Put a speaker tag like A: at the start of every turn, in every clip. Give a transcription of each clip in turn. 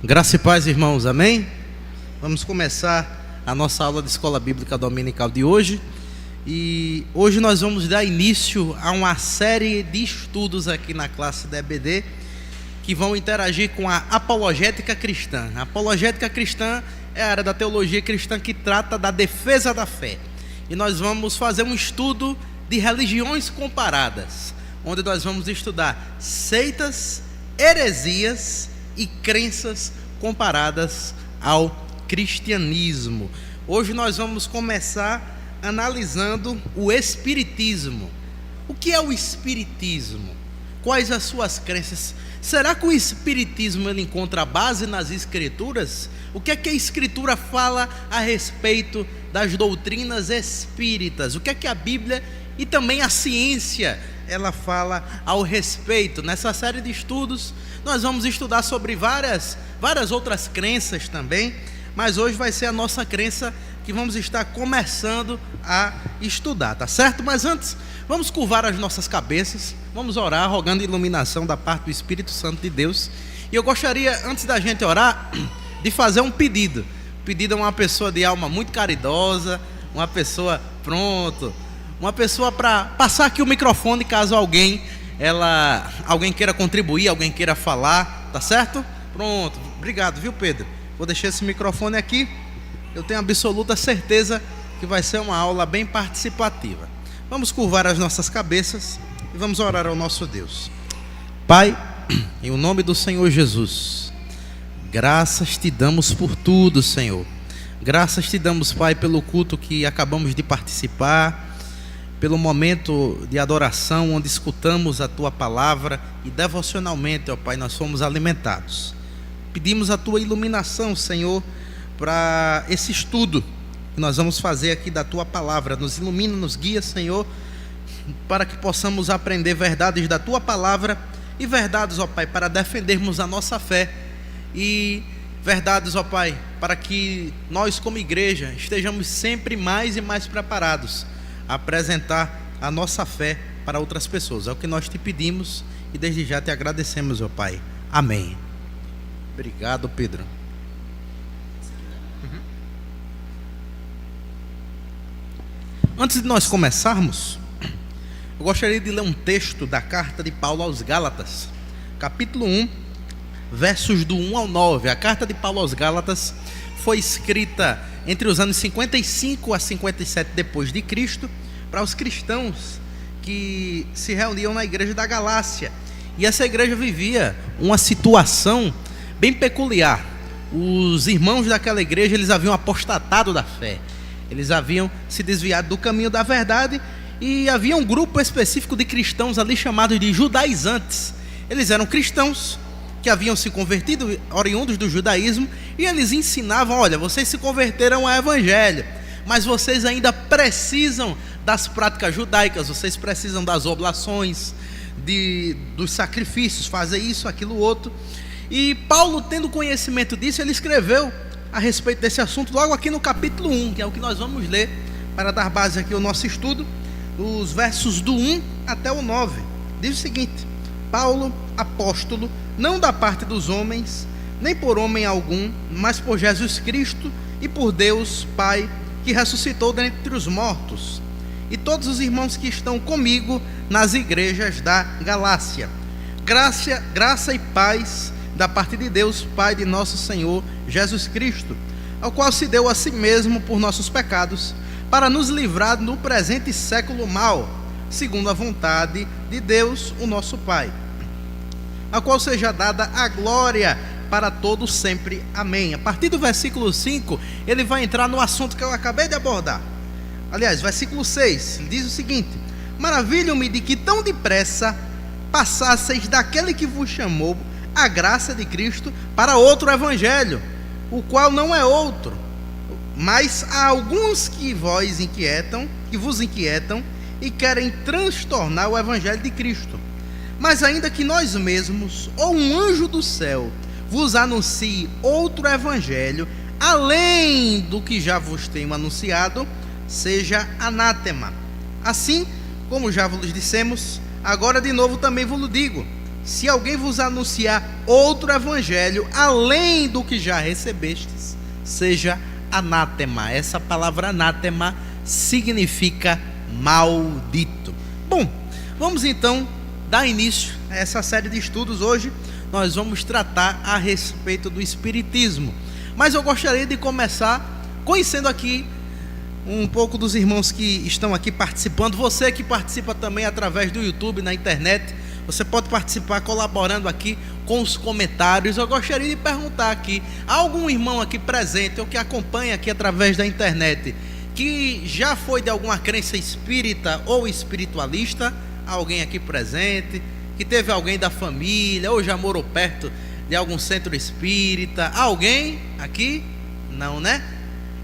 A: Graça e paz, irmãos, amém? Vamos começar a nossa aula de Escola Bíblica Dominical de hoje. E hoje nós vamos dar início a uma série de estudos aqui na classe da EBD que vão interagir com a apologética cristã. A apologética cristã é a área da teologia cristã que trata da defesa da fé. E nós vamos fazer um estudo de religiões comparadas, onde nós vamos estudar seitas, heresias e crenças comparadas ao cristianismo. Hoje nós vamos começar analisando o espiritismo. O que é o espiritismo? Quais as suas crenças? Será que o espiritismo ele encontra base nas escrituras? O que é que a escritura fala a respeito das doutrinas espíritas? O que é que a Bíblia e também a ciência ela fala ao respeito? Nessa série de estudos nós vamos estudar sobre várias outras crenças também, mas hoje vai ser a nossa crença que vamos estar começando a estudar, tá certo? Mas antes, vamos curvar as nossas cabeças, vamos orar, rogando iluminação da parte do Espírito Santo de Deus. E eu gostaria, antes da gente orar, de fazer um pedido. O pedido é uma pessoa de alma muito caridosa, uma pessoa uma pessoa para passar aqui o microfone caso alguém queira contribuir, alguém queira falar, tá certo? Pronto, obrigado, viu, Pedro? Vou deixar esse microfone aqui. Eu tenho absoluta certeza que vai ser uma aula bem participativa. Vamos curvar as nossas cabeças e vamos orar ao nosso Deus. Pai, em o nome do Senhor Jesus, graças te damos por tudo, Senhor. Graças te damos, Pai, pelo culto que acabamos de participar, pelo momento de adoração onde escutamos a Tua palavra e devocionalmente, ó Pai, nós fomos alimentados. Pedimos a Tua iluminação, Senhor, para esse estudo que nós vamos fazer aqui da Tua palavra. Nos ilumina, nos guia, Senhor, para que possamos aprender verdades da Tua palavra e verdades, ó Pai, para defendermos a nossa fé e verdades, ó Pai, para que nós como igreja estejamos sempre mais e mais preparados a apresentar a nossa fé para outras pessoas. É o que nós te pedimos e desde já te agradecemos, ó Pai. Amém. Obrigado, Pedro. Antes de nós começarmos, eu gostaria de ler um texto da carta de Paulo aos Gálatas, capítulo 1, versos do 1 ao 9. A carta de Paulo aos Gálatas foi escrita entre os anos 55 a 57 depois de Cristo, para os cristãos que se reuniam na igreja da Galácia. E essa igreja vivia uma situação bem peculiar. Os irmãos daquela igreja, eles haviam apostatado da fé. Eles haviam se desviado do caminho da verdade e havia um grupo específico de cristãos ali chamados de judaizantes. Eles eram cristãos que haviam se convertido, oriundos do judaísmo, e eles ensinavam: olha, vocês se converteram ao evangelho, mas vocês ainda precisam das práticas judaicas, vocês precisam das oblações, dos sacrifícios, fazer isso, aquilo, outro. E Paulo, tendo conhecimento disso, ele escreveu a respeito desse assunto logo aqui no capítulo 1, que é o que nós vamos ler para dar base aqui ao nosso estudo, os versos do 1 até o 9. Diz o seguinte: Paulo, apóstolo, não da parte dos homens, nem por homem algum, mas por Jesus Cristo e por Deus Pai, que ressuscitou dentre os mortos, e todos os irmãos que estão comigo nas igrejas da Galácia. Graça e paz da parte de Deus Pai de nosso Senhor Jesus Cristo, ao qual se deu a si mesmo por nossos pecados, para nos livrar no presente século mal, segundo a vontade de Deus, o nosso Pai, a qual seja dada a glória para todos sempre. Amém. A partir do versículo 5, ele vai entrar no assunto que eu acabei de abordar. Aliás, versículo 6, ele diz o seguinte: maravilho-me de que tão depressa passasseis daquele que vos chamou a graça de Cristo para outro evangelho, o qual não é outro, mas há alguns que vos inquietam e querem transtornar o evangelho de Cristo. Mas ainda que nós mesmos, ou um anjo do céu, vos anuncie outro evangelho, além do que já vos tenho anunciado, seja anátema. Assim, como já vos dissemos, agora de novo também vos digo, se alguém vos anunciar outro evangelho, além do que já recebestes, seja anátema. Essa palavra anátema significa maldito. Bom, vamos então dar início a essa série de estudos. Hoje nós vamos tratar a respeito do Espiritismo, mas eu gostaria de começar conhecendo aqui um pouco dos irmãos que estão aqui participando. Você que participa também através do YouTube, na internet, você pode participar colaborando aqui com os comentários. Eu gostaria de perguntar aqui, há algum irmão aqui presente ou que acompanha aqui através da internet que já foi de alguma crença espírita ou espiritualista? Há alguém aqui presente que teve alguém da família ou já morou perto de algum centro espírita? Há alguém aqui? Não, né?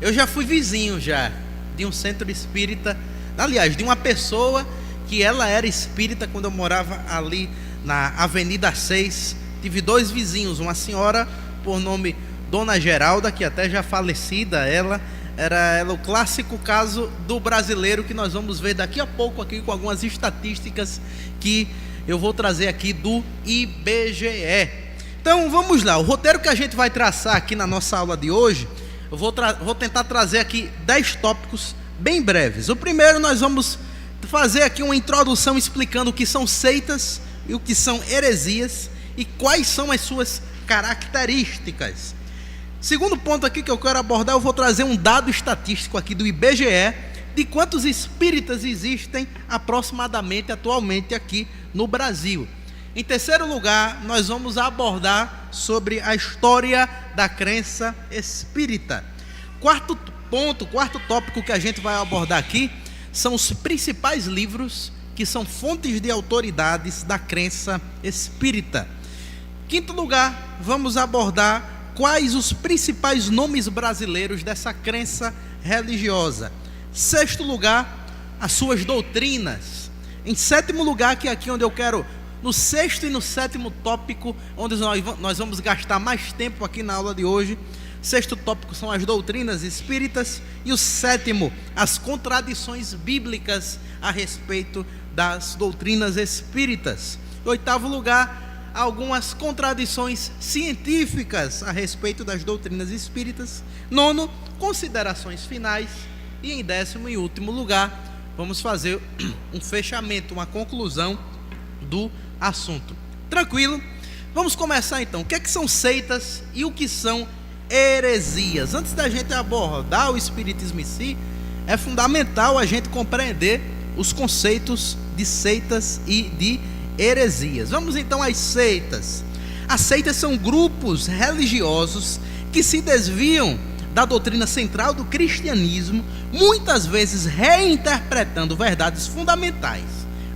A: Eu já fui vizinho já de um centro espírita, aliás, de uma pessoa que ela era espírita quando eu morava ali na Avenida 6. Tive dois vizinhos, uma senhora por nome Dona Geralda, que até já falecida, ela era o clássico caso do brasileiro que nós vamos ver daqui a pouco aqui com algumas estatísticas que eu vou trazer aqui do IBGE. Então vamos lá, o roteiro que a gente vai traçar aqui na nossa aula de hoje, eu vou tentar trazer aqui 10 tópicos bem breves. O primeiro, nós vamos fazer aqui uma introdução explicando o que são seitas e o que são heresias e quais são as suas características. Segundo ponto aqui que eu quero abordar, eu vou trazer um dado estatístico aqui do IBGE de quantos espíritas existem aproximadamente atualmente aqui no Brasil. Em terceiro lugar, nós vamos abordar sobre a história da crença espírita. Quarto tópico que a gente vai abordar aqui são os principais livros que são fontes de autoridades da crença espírita. Quinto lugar, vamos abordar quais os principais nomes brasileiros dessa crença religiosa. Sexto lugar, as suas doutrinas. Em sétimo lugar, que é aqui onde eu quero, no sexto e no sétimo tópico, onde nós vamos gastar mais tempo aqui na aula de hoje. Sexto tópico são as doutrinas espíritas e o sétimo, as contradições bíblicas a respeito das doutrinas espíritas. Oitavo lugar, algumas contradições científicas a respeito das doutrinas espíritas. Nono, considerações finais. E em décimo e último lugar, vamos fazer um fechamento, uma conclusão do assunto. Tranquilo? Vamos começar então. O que é que são seitas e o que são heresias? Antes da gente abordar o espiritismo em si, é fundamental a gente compreender os conceitos de seitas e de heresias. Vamos então às seitas. As seitas são grupos religiosos que se desviam da doutrina central do cristianismo, muitas vezes reinterpretando verdades fundamentais.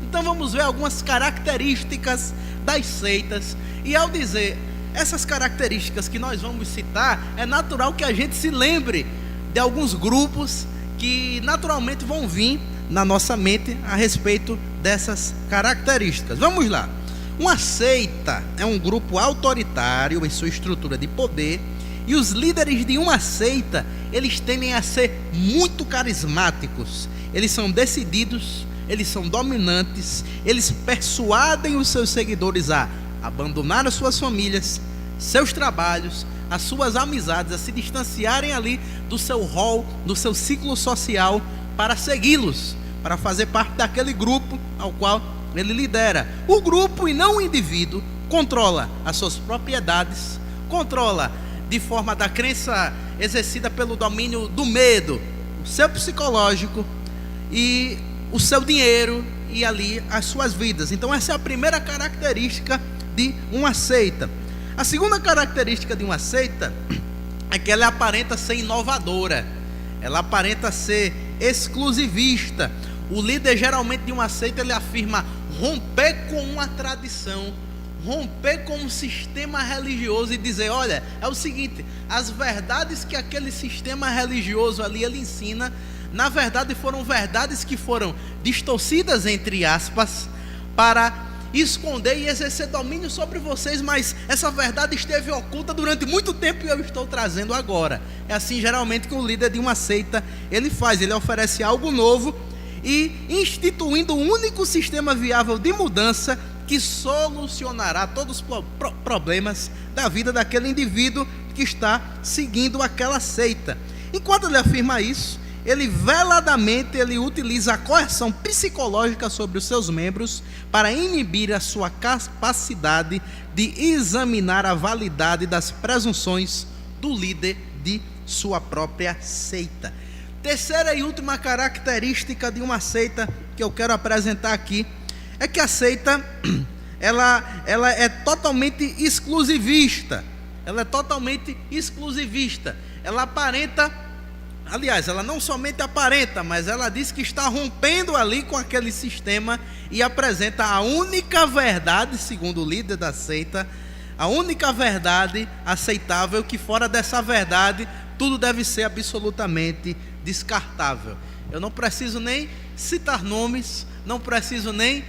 A: Então vamos ver algumas características das seitas, e ao dizer essas características que nós vamos citar, é natural que a gente se lembre de alguns grupos que naturalmente vão vir na nossa mente a respeito dessas características. Vamos lá. Uma seita é um grupo autoritário em sua estrutura de poder, e os líderes de uma seita, eles tendem a ser muito carismáticos. Eles são decididos, eles são dominantes, eles persuadem os seus seguidores a abandonar as suas famílias, seus trabalhos, as suas amizades, a se distanciarem ali do seu rol, do seu ciclo social, para segui-los, para fazer parte daquele grupo ao qual ele lidera. O grupo e não o indivíduo controla as suas propriedades, controla de forma da crença exercida pelo domínio do medo, o seu psicológico e o seu dinheiro e ali as suas vidas. Então essa é a primeira característica de uma seita. A segunda característica de uma seita é que ela aparenta ser inovadora, ela aparenta ser exclusivista. O líder geralmente de uma seita, ele afirma romper com uma tradição, romper com um sistema religioso e dizer, olha, é o seguinte, as verdades que aquele sistema religioso ali ele ensina, na verdade foram verdades que foram distorcidas, entre aspas, para esconder e exercer domínio sobre vocês, mas essa verdade esteve oculta durante muito tempo e eu estou trazendo agora. É assim geralmente que o líder de uma seita ele faz, ele oferece algo novo e instituindo um único sistema viável de mudança que solucionará todos os problemas da vida daquele indivíduo que está seguindo aquela seita. Enquanto ele afirma isso, ele veladamente utiliza a coerção psicológica sobre os seus membros para inibir a sua capacidade de examinar a validade das presunções do líder de sua própria seita. Terceira e última característica de uma seita que eu quero apresentar aqui é que a seita ela é totalmente exclusivista. Ela é totalmente exclusivista. Ela aparenta, aliás, ela não somente aparenta, mas ela diz que está rompendo ali com aquele sistema e apresenta a única verdade, segundo o líder da seita, a única verdade aceitável, que fora dessa verdade tudo deve ser absolutamente descartável. Eu não preciso nem citar nomes, não preciso nem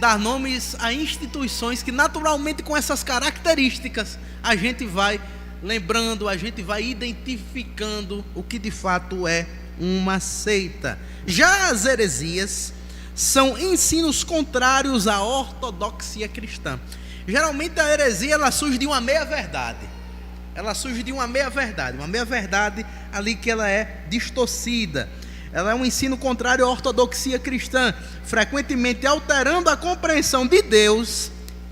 A: dar nomes a instituições que naturalmente com essas características a gente vai lembrando, a gente vai identificando o que de fato é uma seita. Já as heresias são ensinos contrários à ortodoxia cristã. Geralmente a heresia ela surge de uma meia-verdade. Ela surge de uma meia-verdade ali que ela é distorcida. Ela é um ensino contrário à ortodoxia cristã, frequentemente alterando a compreensão de Deus,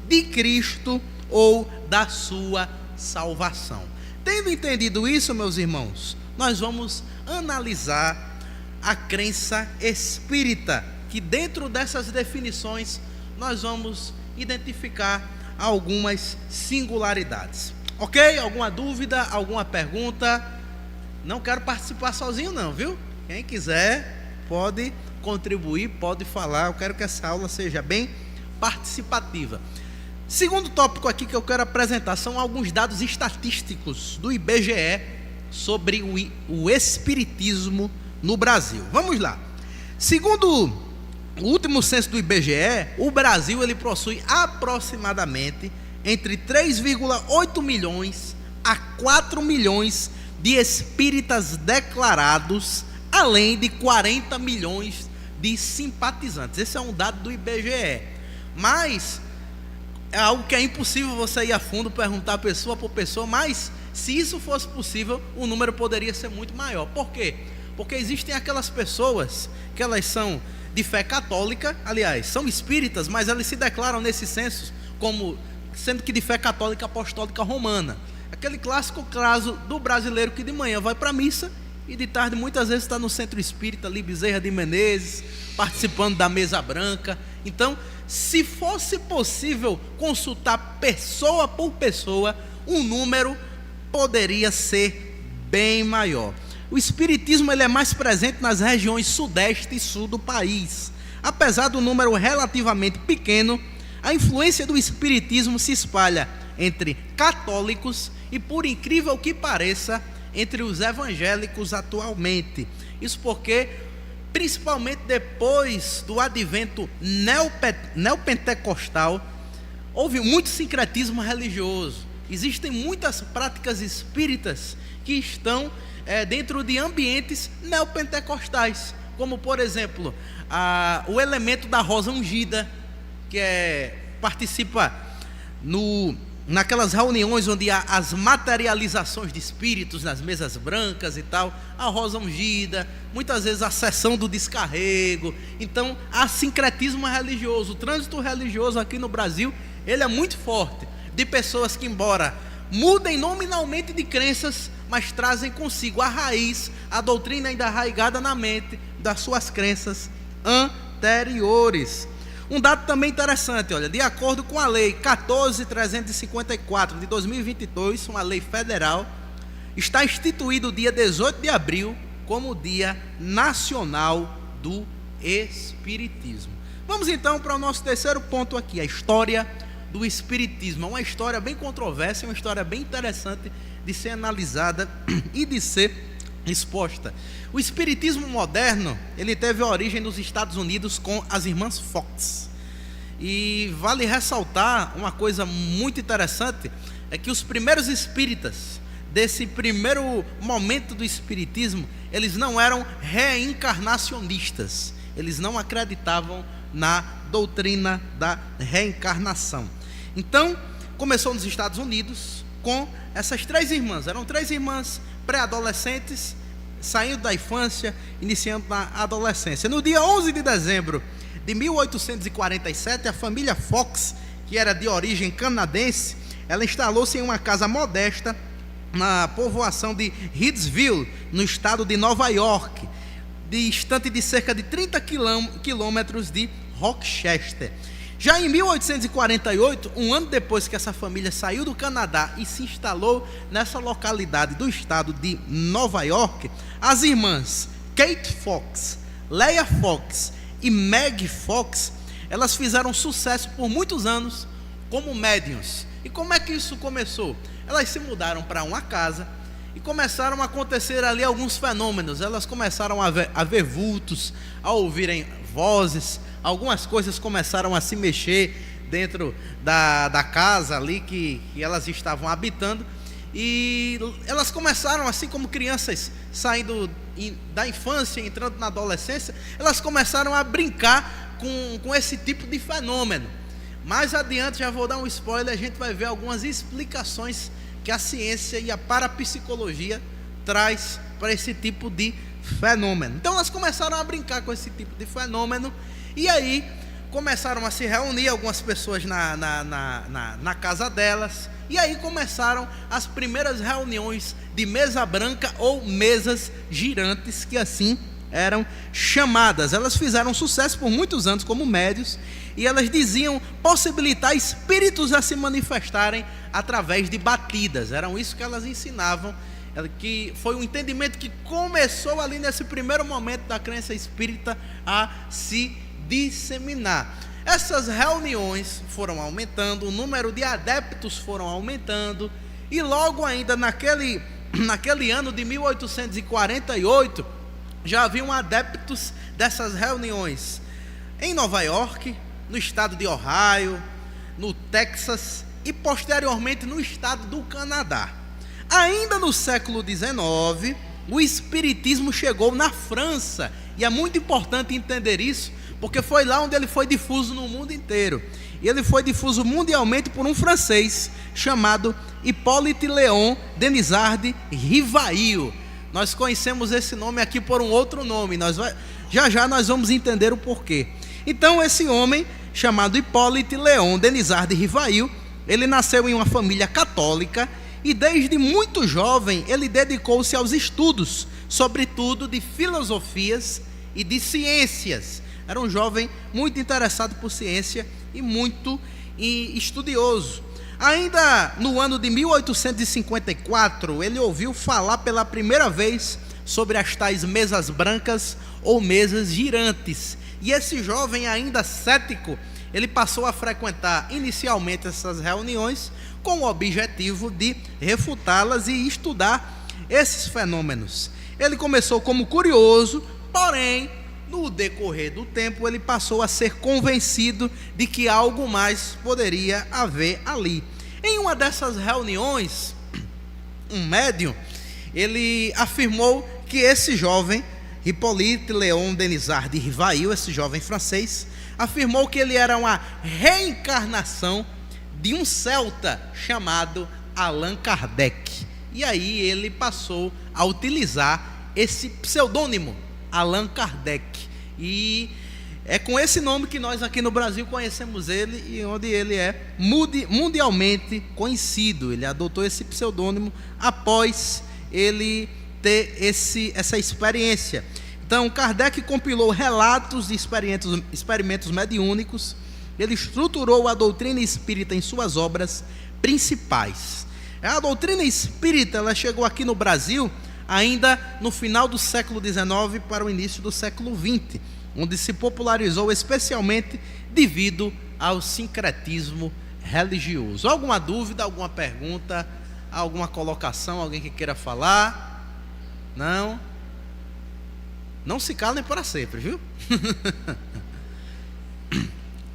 A: de Cristo ou da sua salvação. Tendo entendido isso, meus irmãos, nós vamos analisar a crença espírita, que dentro dessas definições nós vamos identificar algumas singularidades. Ok? Alguma dúvida, alguma pergunta? Não quero participar sozinho não, viu? Quem quiser pode contribuir, pode falar. Eu quero que essa aula seja bem participativa. Segundo tópico aqui que eu quero apresentar são alguns dados estatísticos do IBGE sobre o espiritismo no Brasil. Vamos lá. Segundo o último censo do IBGE, o Brasil ele possui aproximadamente entre 3,8 milhões a 4 milhões de espíritas declarados, além de 40 milhões de simpatizantes. Esse é um dado do IBGE. Mas é algo que é impossível você ir a fundo, perguntar pessoa por pessoa, mas se isso fosse possível, o número poderia ser muito maior. Por quê? Porque existem aquelas pessoas que elas são de fé católica, aliás, são espíritas, mas elas se declaram nesse censo como sendo que de fé católica apostólica romana. Aquele clássico caso do brasileiro que de manhã vai para a missa e de tarde muitas vezes está no centro espírita ali, Bezerra de Menezes, participando da mesa branca. Então, se fosse possível consultar pessoa por pessoa, o número poderia ser bem maior. O espiritismo ele é mais presente nas regiões sudeste e sul do país. Apesar do número relativamente pequeno, a influência do espiritismo se espalha entre católicos e, por incrível que pareça, entre os evangélicos atualmente. Isso porque, principalmente depois do advento neopentecostal, houve muito sincretismo religioso. Existem muitas práticas espíritas que estão dentro de ambientes neopentecostais, como por exemplo o elemento da rosa ungida, que participa naquelas reuniões onde há as materializações de espíritos nas mesas brancas e tal, a rosa ungida, muitas vezes a sessão do descarrego. Então há sincretismo religioso. O trânsito religioso aqui no Brasil ele é muito forte, de pessoas que, embora mudem nominalmente de crenças, mas trazem consigo a raiz, a doutrina ainda arraigada na mente das suas crenças anteriores. Um dado também interessante, olha, de acordo com a lei 14.354 de 2022, uma lei federal, está instituído o dia 18 de abril como o Dia Nacional do Espiritismo. Vamos então para o nosso terceiro ponto aqui, a história do Espiritismo. É uma história bem controversa, uma história bem interessante de ser analisada e de ser exposta. O Espiritismo moderno, ele teve origem nos Estados Unidos com as irmãs Fox. E vale ressaltar uma coisa muito interessante, é que os primeiros espíritas desse primeiro momento do Espiritismo, eles não eram reencarnacionistas, eles não acreditavam na doutrina da reencarnação. Então, começou nos Estados Unidos com essas 3 irmãs. Eram 3 irmãs pré-adolescentes, saindo da infância, iniciando na adolescência. No dia 11 de dezembro de 1847, a família Fox, que era de origem canadense, ela instalou-se em uma casa modesta na povoação de Reidsville, no estado de Nova York, distante de cerca de 30 quilômetros de Rochester. Já em 1848, um ano depois que essa família saiu do Canadá e se instalou nessa localidade do estado de Nova York, as irmãs Kate Fox, Leah Fox e Meg Fox, elas fizeram sucesso por muitos anos como médiuns. E como é que isso começou? Elas se mudaram para uma casa e começaram a acontecer ali alguns fenômenos. Elas começaram a ver vultos, a ouvirem vozes, algumas coisas começaram a se mexer dentro da casa ali que elas estavam habitando, e elas começaram, assim como crianças saindo da infância, entrando na adolescência, elas começaram a brincar com esse tipo de fenômeno. Mais adiante, já vou dar um spoiler, a gente vai ver algumas explicações que a ciência e a parapsicologia traz para esse tipo de fenômeno. Então elas começaram a brincar com esse tipo de fenômeno, e aí começaram a se reunir algumas pessoas na casa delas, e aí começaram as primeiras reuniões de mesa branca ou mesas girantes, que assim eram chamadas. Elas fizeram sucesso por muitos anos como médios, e elas diziam possibilitar espíritos a se manifestarem através de batidas. Eram isso que elas ensinavam, que foi um entendimento que começou ali nesse primeiro momento da crença espírita a se disseminar. Essas reuniões foram aumentando, o número de adeptos foram aumentando, e logo ainda naquele ano de 1848, já haviam adeptos dessas reuniões em Nova York, no estado de Ohio, no Texas e posteriormente no estado do Canadá. Ainda no século XIX, o espiritismo chegou na França, e é muito importante entender isso, porque foi lá onde ele foi difuso no mundo inteiro. E ele foi difuso mundialmente por um francês chamado Hippolyte Léon Denisard Rivail. Nós conhecemos esse nome aqui por um outro nome, já nós vamos entender o porquê. Então esse homem, chamado Hippolyte Léon Denisard Rivail, ele nasceu em uma família católica, e desde muito jovem ele dedicou-se aos estudos, sobretudo de filosofias e de ciências. Era um jovem muito interessado por ciência e muito estudioso. Ainda no ano de 1854, ele ouviu falar pela primeira vez sobre as tais mesas brancas ou mesas girantes. E esse jovem, ainda cético, ele passou a frequentar inicialmente essas reuniões com o objetivo de refutá-las e estudar esses fenômenos. Ele começou como curioso, porém, no decorrer do tempo, ele passou a ser convencido de que algo mais poderia haver ali. Em uma dessas reuniões, um médium, ele afirmou que esse jovem, Hippolyte Léon Denisard Rivail, esse jovem francês, afirmou que ele era uma reencarnação de um celta chamado Allan Kardec. E aí ele passou a utilizar esse pseudônimo, Allan Kardec, e é com esse nome que nós aqui no Brasil conhecemos ele, e onde ele é mundialmente conhecido. Ele adotou esse pseudônimo após ele ter essa experiência. Então Kardec compilou relatos de experimentos mediúnicos. Ele estruturou a doutrina espírita em suas obras principais. A doutrina espírita, ela chegou aqui no Brasil ainda no final do século XIX para o início do século XX, onde se popularizou especialmente devido ao sincretismo religioso. Alguma dúvida, alguma pergunta, alguma colocação, alguém que queira falar? Não? Não se calem para sempre, viu?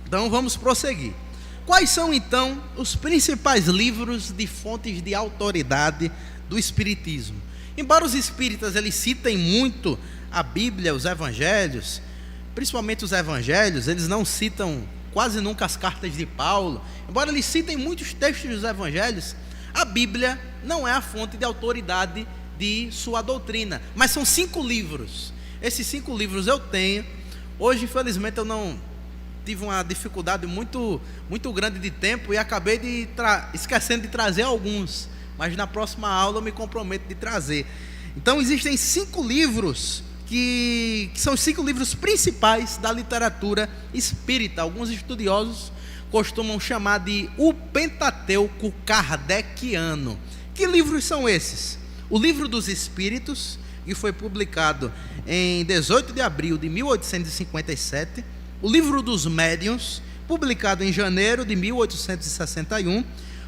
A: Então vamos prosseguir. Quais são então os principais livros de fontes de autoridade do espiritismo? Embora os espíritas eles citem muito a Bíblia, os evangelhos, principalmente os evangelhos, eles não citam quase nunca as cartas de Paulo. Embora eles citem muitos textos dos evangelhos, a Bíblia não é a fonte de autoridade de sua doutrina, mas são 5 livros. Esses 5 livros eu tenho. Hoje, infelizmente, eu não tive uma dificuldade muito grande de tempo e acabei esquecendo de trazer alguns, mas na próxima aula eu me comprometo de trazer. Então existem 5 livros que são os 5 livros principais da literatura espírita. Alguns estudiosos costumam chamar de o Pentateuco kardeciano. Que livros são esses? O Livro dos Espíritos, que foi publicado em 18 de abril de 1857. O Livro dos Médiuns, publicado em janeiro de 1861.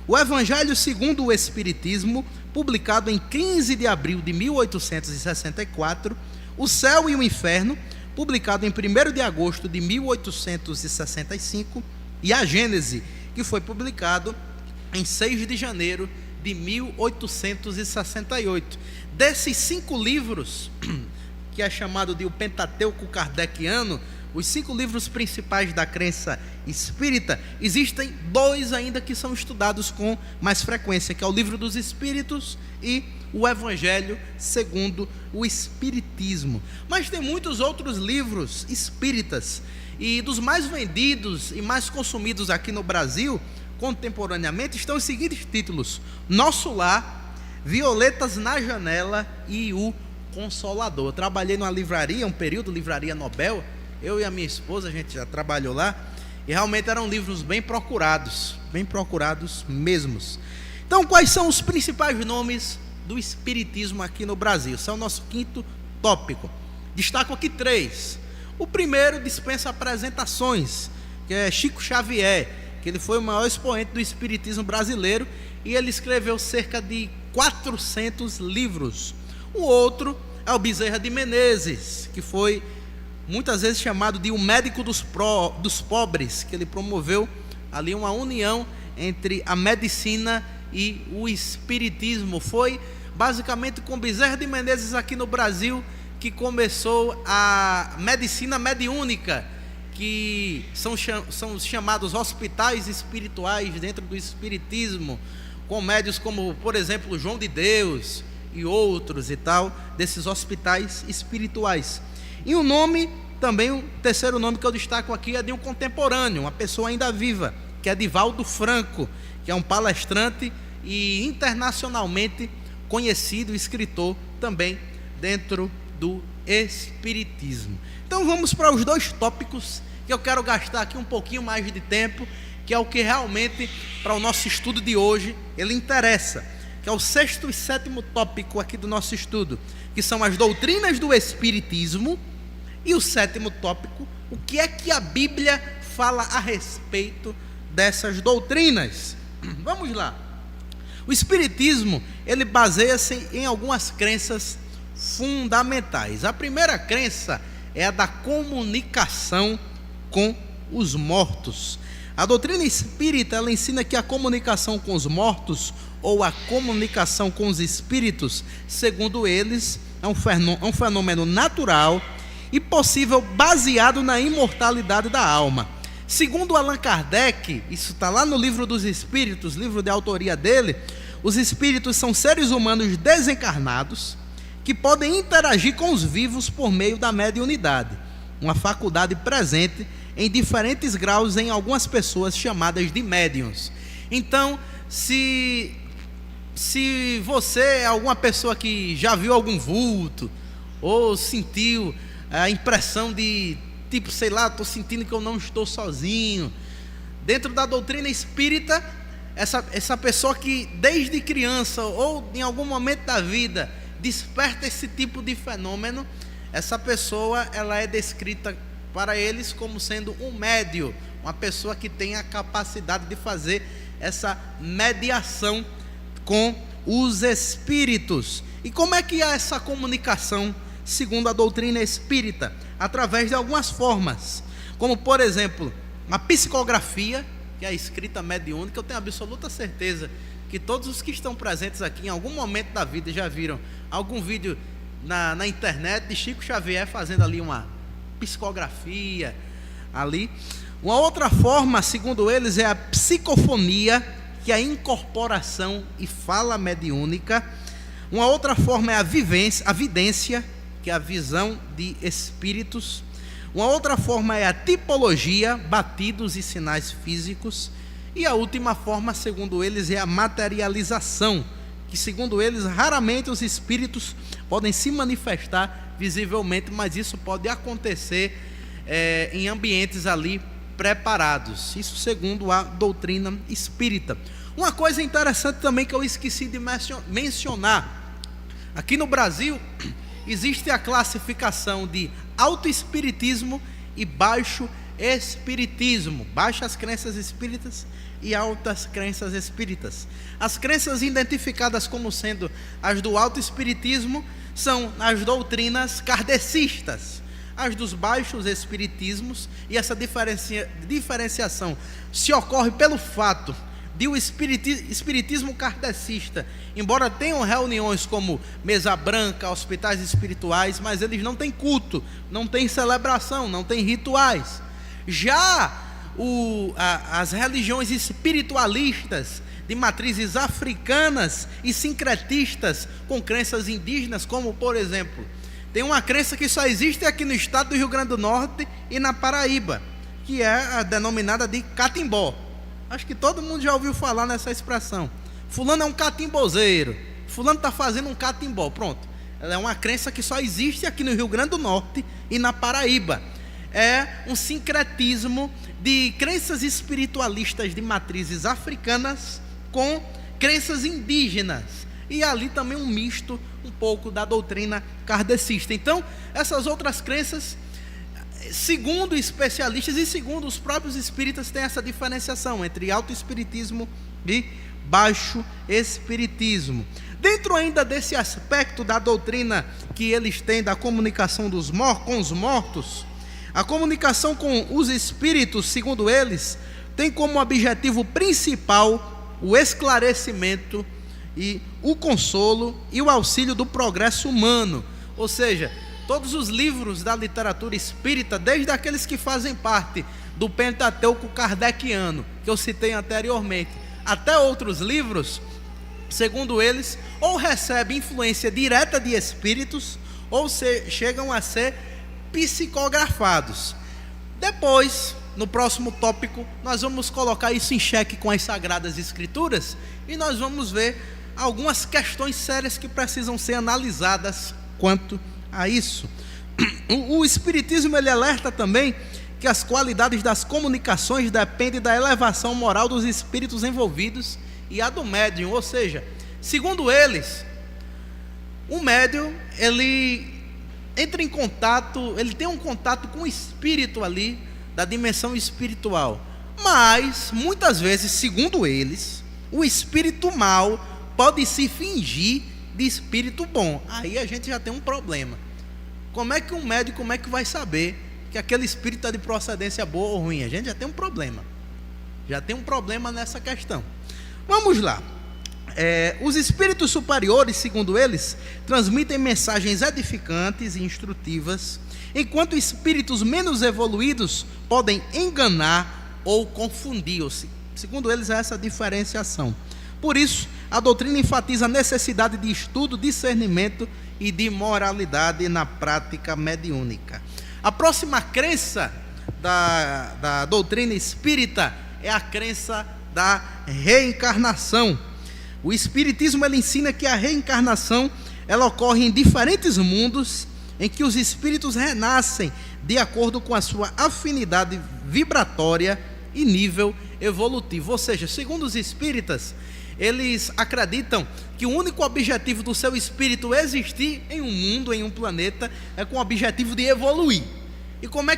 A: O Evangelho segundo o Espiritismo, publicado em 15 de abril de 1864. O Céu e o Inferno, publicado em 1º de agosto de 1865. E a Gênese, que foi publicado em 6 de janeiro de 1868. Desses 5 livros, que é chamado de o Pentateuco kardeciano, os 5 livros principais da crença espírita, existem 2 ainda que são estudados com mais frequência, que é o Livro dos Espíritos e o Evangelho segundo o Espiritismo. Mas tem muitos outros livros espíritas, e dos mais vendidos e mais consumidos aqui no Brasil, contemporaneamente, estão os seguintes títulos: Nosso Lar, Violetas na Janela e O Consolador. Eu trabalhei numa livraria, um período, Livraria Nobel. Eu e a minha esposa, a gente já trabalhou lá, e realmente eram livros bem procurados mesmos. Então, quais são os principais nomes do Espiritismo aqui no Brasil? Esse é o nosso 5º tópico. Destaco aqui 3. O primeiro dispensa apresentações, que é Chico Xavier, que ele foi o maior expoente do Espiritismo brasileiro, e ele escreveu cerca de 400 livros. O outro é o Bezerra de Menezes, que foi muitas vezes chamado de o médico dos pobres, que ele promoveu ali uma união entre a medicina e o espiritismo. Foi basicamente com Bezerra de Menezes aqui no Brasil que começou a medicina mediúnica, que são os chamados hospitais espirituais dentro do espiritismo, com médios como, por exemplo, João de Deus e outros e tal, desses hospitais espirituais. E o nome, também o terceiro nome que eu destaco aqui é de um contemporâneo, uma pessoa ainda viva, que é Divaldo Franco, que é um palestrante e internacionalmente conhecido escritor também dentro do espiritismo. Então vamos para os 2 tópicos que eu quero gastar aqui um pouquinho mais de tempo, que é o que realmente para o nosso estudo de hoje ele interessa, que é o 6º e 7º tópico aqui do nosso estudo, que são as doutrinas do espiritismo, e o 7º tópico, o que é que a Bíblia fala a respeito dessas doutrinas. Vamos lá. O espiritismo, ele baseia-se em algumas crenças fundamentais. A primeira crença é a da comunicação com os mortos. A doutrina espírita, ela ensina que a comunicação com os mortos, ou a comunicação com os espíritos, segundo eles, é um fenômeno natural e possível, baseado na imortalidade da alma. Segundo Allan Kardec, isso está lá no Livro dos Espíritos, livro de autoria dele, os espíritos são seres humanos desencarnados que podem interagir com os vivos por meio da mediunidade, uma faculdade presente em diferentes graus em algumas pessoas chamadas de médiuns. Então, se você é alguma pessoa que já viu algum vulto, ou sentiu a impressão de, tipo, sei lá, estou sentindo que eu não estou sozinho, dentro da doutrina espírita, essa pessoa que desde criança ou em algum momento da vida desperta esse tipo de fenômeno, essa pessoa ela é descrita para eles como sendo um médium, uma pessoa que tem a capacidade de fazer essa mediação com os espíritos. E como é que há essa comunicação segundo a doutrina espírita? Através de algumas formas, como por exemplo a psicografia, que é a escrita mediúnica. Eu tenho absoluta certeza que todos os que estão presentes aqui em algum momento da vida já viram algum vídeo na internet de Chico Xavier fazendo ali uma psicografia ali. Uma outra forma, segundo eles, é a psicofonia, que é a incorporação e fala mediúnica. Uma outra forma é a vidência, que é a visão de espíritos. Uma outra forma é a tipologia, batidos e sinais físicos. E a última forma, segundo eles, é a materialização, que segundo eles, raramente os espíritos podem se manifestar visivelmente, mas isso pode acontecer em ambientes ali preparados. Isso segundo a doutrina espírita. Uma coisa interessante também que eu esqueci de mencionar: aqui no Brasil existe a classificação de autoespiritismo e baixo espiritismo, baixas crenças espíritas e altas crenças espíritas. As crenças identificadas como sendo as do autoespiritismo são as doutrinas kardecistas, as dos baixos espiritismos, e essa diferenciação se ocorre pelo fato de o espiritismo kardecista, embora tenham reuniões como mesa branca, hospitais espirituais, mas eles não têm culto, não têm celebração, não têm rituais. Já as religiões espiritualistas de matrizes africanas e sincretistas com crenças indígenas, como por exemplo, tem uma crença que só existe aqui no estado do Rio Grande do Norte e na Paraíba, que é a denominada de catimbó. Acho que todo mundo já ouviu falar nessa expressão. Fulano é um catimbozeiro, fulano está fazendo um catimbó. Pronto, ela é uma crença que só existe aqui no Rio Grande do Norte e na Paraíba. É um sincretismo de crenças espiritualistas de matrizes africanas com crenças indígenas, e ali também um misto um pouco da doutrina kardecista. Então, essas outras crenças, segundo especialistas e segundo os próprios espíritas, tem essa diferenciação entre autoespiritismo e baixo espiritismo. Dentro ainda desse aspecto da doutrina que eles têm da comunicação com os mortos, a comunicação com os espíritos, segundo eles, tem como objetivo principal o esclarecimento e o consolo e o auxílio do progresso humano. Ou seja, todos os livros da literatura espírita, desde aqueles que fazem parte do Pentateuco kardeciano, que eu citei anteriormente, até outros livros, segundo eles, ou recebem influência direta de espíritos, ou chegam a ser psicografados. Depois, no próximo tópico, nós vamos colocar isso em xeque com as Sagradas Escrituras, e nós vamos ver algumas questões sérias que precisam ser analisadas quanto a isso. O Espiritismo, ele alerta também que as qualidades das comunicações dependem da elevação moral dos espíritos envolvidos e a do médium. Ou seja, segundo eles, o médium, ele entra em contato, ele tem um contato com o espírito ali, da dimensão espiritual, mas muitas vezes, segundo eles, o espírito mal pode se fingir de espírito bom. Aí a gente já tem um problema. Como é que um médium, como é que vai saber que aquele espírito é de procedência boa ou ruim? A gente já tem um problema. Já tem um problema nessa questão. Vamos lá. Os espíritos superiores, segundo eles, transmitem mensagens edificantes e instrutivas, enquanto espíritos menos evoluídos podem enganar ou confundir. Segundo eles, é essa diferenciação. Por isso, a doutrina enfatiza a necessidade de estudo, discernimento e de moralidade na prática mediúnica. A próxima crença da doutrina espírita é a crença da reencarnação. O espiritismo, ele ensina que a reencarnação, ela ocorre em diferentes mundos, em que os espíritos renascem de acordo com a sua afinidade vibratória e nível evolutivo. Ou seja, segundo os espíritas, eles acreditam que o único objetivo do seu espírito existir em um mundo, em um planeta, é com o objetivo de evoluir. E como é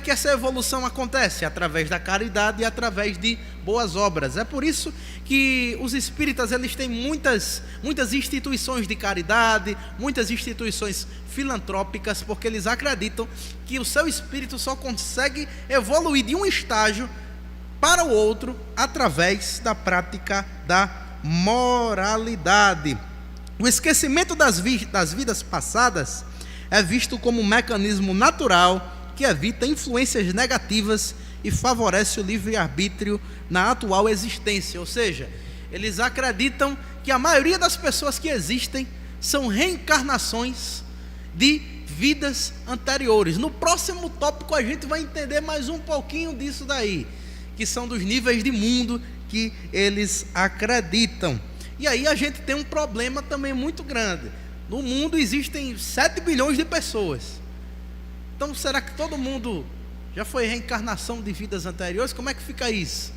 A: que essa evolução acontece? Através da caridade e através de boas obras. É por isso que os espíritas, eles têm muitas instituições de caridade, muitas instituições filantrópicas, porque eles acreditam que o seu espírito só consegue evoluir de um estágio para o outro através da prática da moralidade. O esquecimento das vidas passadas é visto como um mecanismo natural que evita influências negativas e favorece o livre-arbítrio na atual existência. Ou seja, eles acreditam que a maioria das pessoas que existem são reencarnações de vidas anteriores. No próximo tópico a gente vai entender mais um pouquinho disso daí, que são dos níveis de mundo que eles acreditam. E aí a gente tem um problema também muito grande. No mundo existem 7 bilhões de pessoas. Então será que todo mundo já foi reencarnação de vidas anteriores? Como é que fica isso?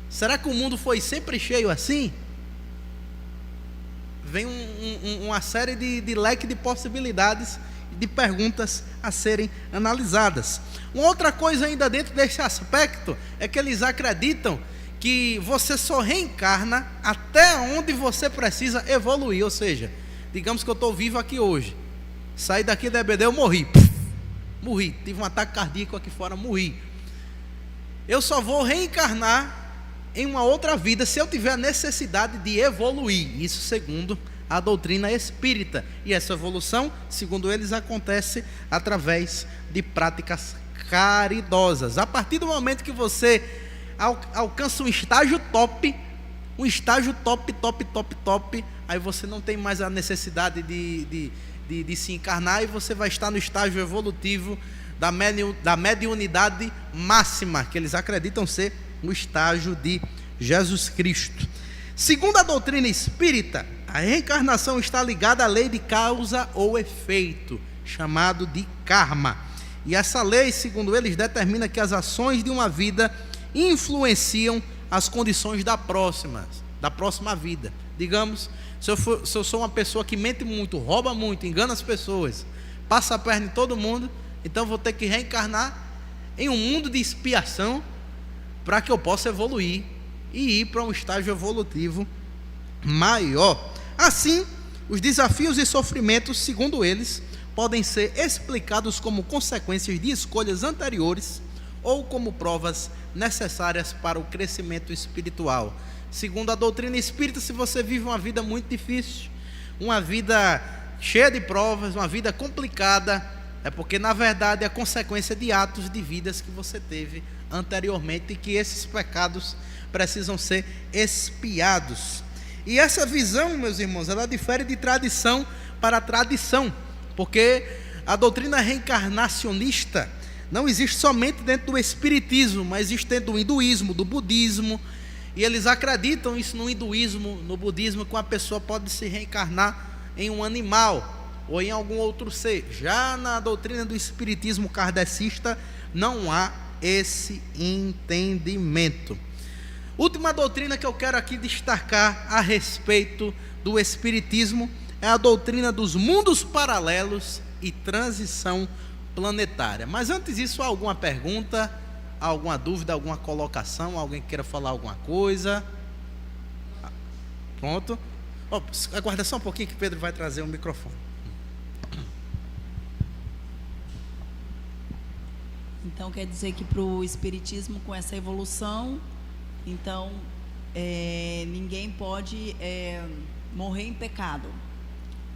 A: Será que o mundo foi sempre cheio assim? Vem uma série de leque de possibilidades, de perguntas a serem analisadas. Uma outra coisa ainda dentro desse aspecto é que eles acreditam que você só reencarna até onde você precisa evoluir. Ou seja, digamos que eu estou vivo aqui hoje, saí daqui da EBD, eu morri, morri, tive um ataque cardíaco aqui fora, morri. Eu só vou reencarnar em uma outra vida se eu tiver a necessidade de evoluir. Isso segundo a doutrina espírita. E essa evolução, segundo eles, acontece através de práticas caridosas. A partir do momento que você alcança um estágio top, aí você não tem mais a necessidade de se encarnar, e você vai estar no estágio evolutivo da mediunidade máxima, que eles acreditam ser o estágio de Jesus Cristo. Segundo a doutrina espírita, a reencarnação está ligada à lei de causa ou efeito, chamado de karma. E essa lei, segundo eles, determina que as ações de uma vida influenciam as condições da próxima vida. Digamos, se eu sou uma pessoa que mente muito, rouba muito, engana as pessoas, passa a perna em todo mundo, então vou ter que reencarnar em um mundo de expiação para que eu possa evoluir e ir para um estágio evolutivo maior. Assim, os desafios e sofrimentos, segundo eles, podem ser explicados como consequências de escolhas anteriores ou como provas necessárias para o crescimento espiritual. Segundo a doutrina espírita, se você vive uma vida muito difícil, uma vida cheia de provas, uma vida complicada, é porque na verdade é consequência de atos de vidas que você teve anteriormente, e que esses pecados precisam ser expiados. E essa visão, meus irmãos, ela difere de tradição para tradição, porque a doutrina reencarnacionista não existe somente dentro do espiritismo, mas existe dentro do hinduísmo, do budismo, e eles acreditam isso no hinduísmo, no budismo, que uma pessoa pode se reencarnar em um animal ou em algum outro ser. Já na doutrina do espiritismo kardecista não há esse entendimento. Última doutrina que eu quero aqui destacar a respeito do espiritismo é a doutrina dos mundos paralelos e transição planetária. Mas antes disso, há alguma pergunta, alguma dúvida, alguma colocação, alguém que queira falar alguma coisa? Pronto. Aguarda só um pouquinho que Pedro vai trazer o microfone.
B: Então quer dizer que para o espiritismo, com essa evolução, então ninguém pode morrer em pecado.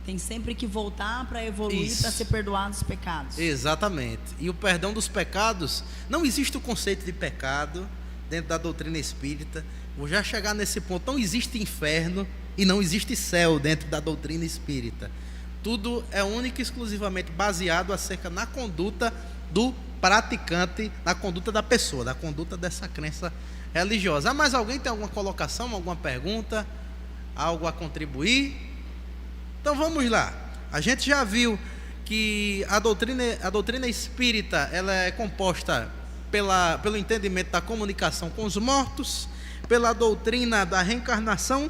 B: Tem sempre que voltar para evoluir, para ser perdoado os pecados.
A: Exatamente. E o perdão dos pecados, não existe o conceito de pecado dentro da doutrina espírita. Vou já chegar nesse ponto. Não existe inferno e não existe céu dentro da doutrina espírita. Tudo é único e exclusivamente baseado acerca na conduta do praticante, na conduta da pessoa, da conduta dessa crença religiosa. Mais alguém tem alguma colocação, alguma pergunta, algo a contribuir? Então vamos lá. A gente já viu que a doutrina espírita, ela é composta pelo entendimento da comunicação com os mortos, pela doutrina da reencarnação,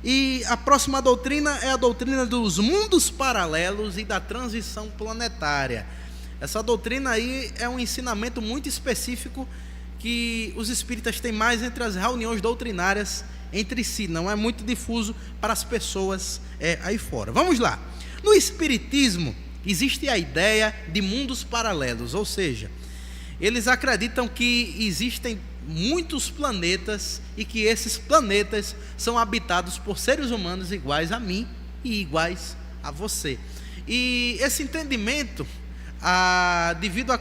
A: e a próxima doutrina é a doutrina dos mundos paralelos e da transição planetária. Essa doutrina aí é um ensinamento muito específico que os espíritas têm mais entre as reuniões doutrinárias entre si, não é muito difuso para as pessoas aí fora. Vamos lá. No espiritismo existe a ideia de mundos paralelos, ou seja, eles acreditam que existem muitos planetas e que esses planetas são habitados por seres humanos iguais a mim e iguais a você. E esse entendimento, devido à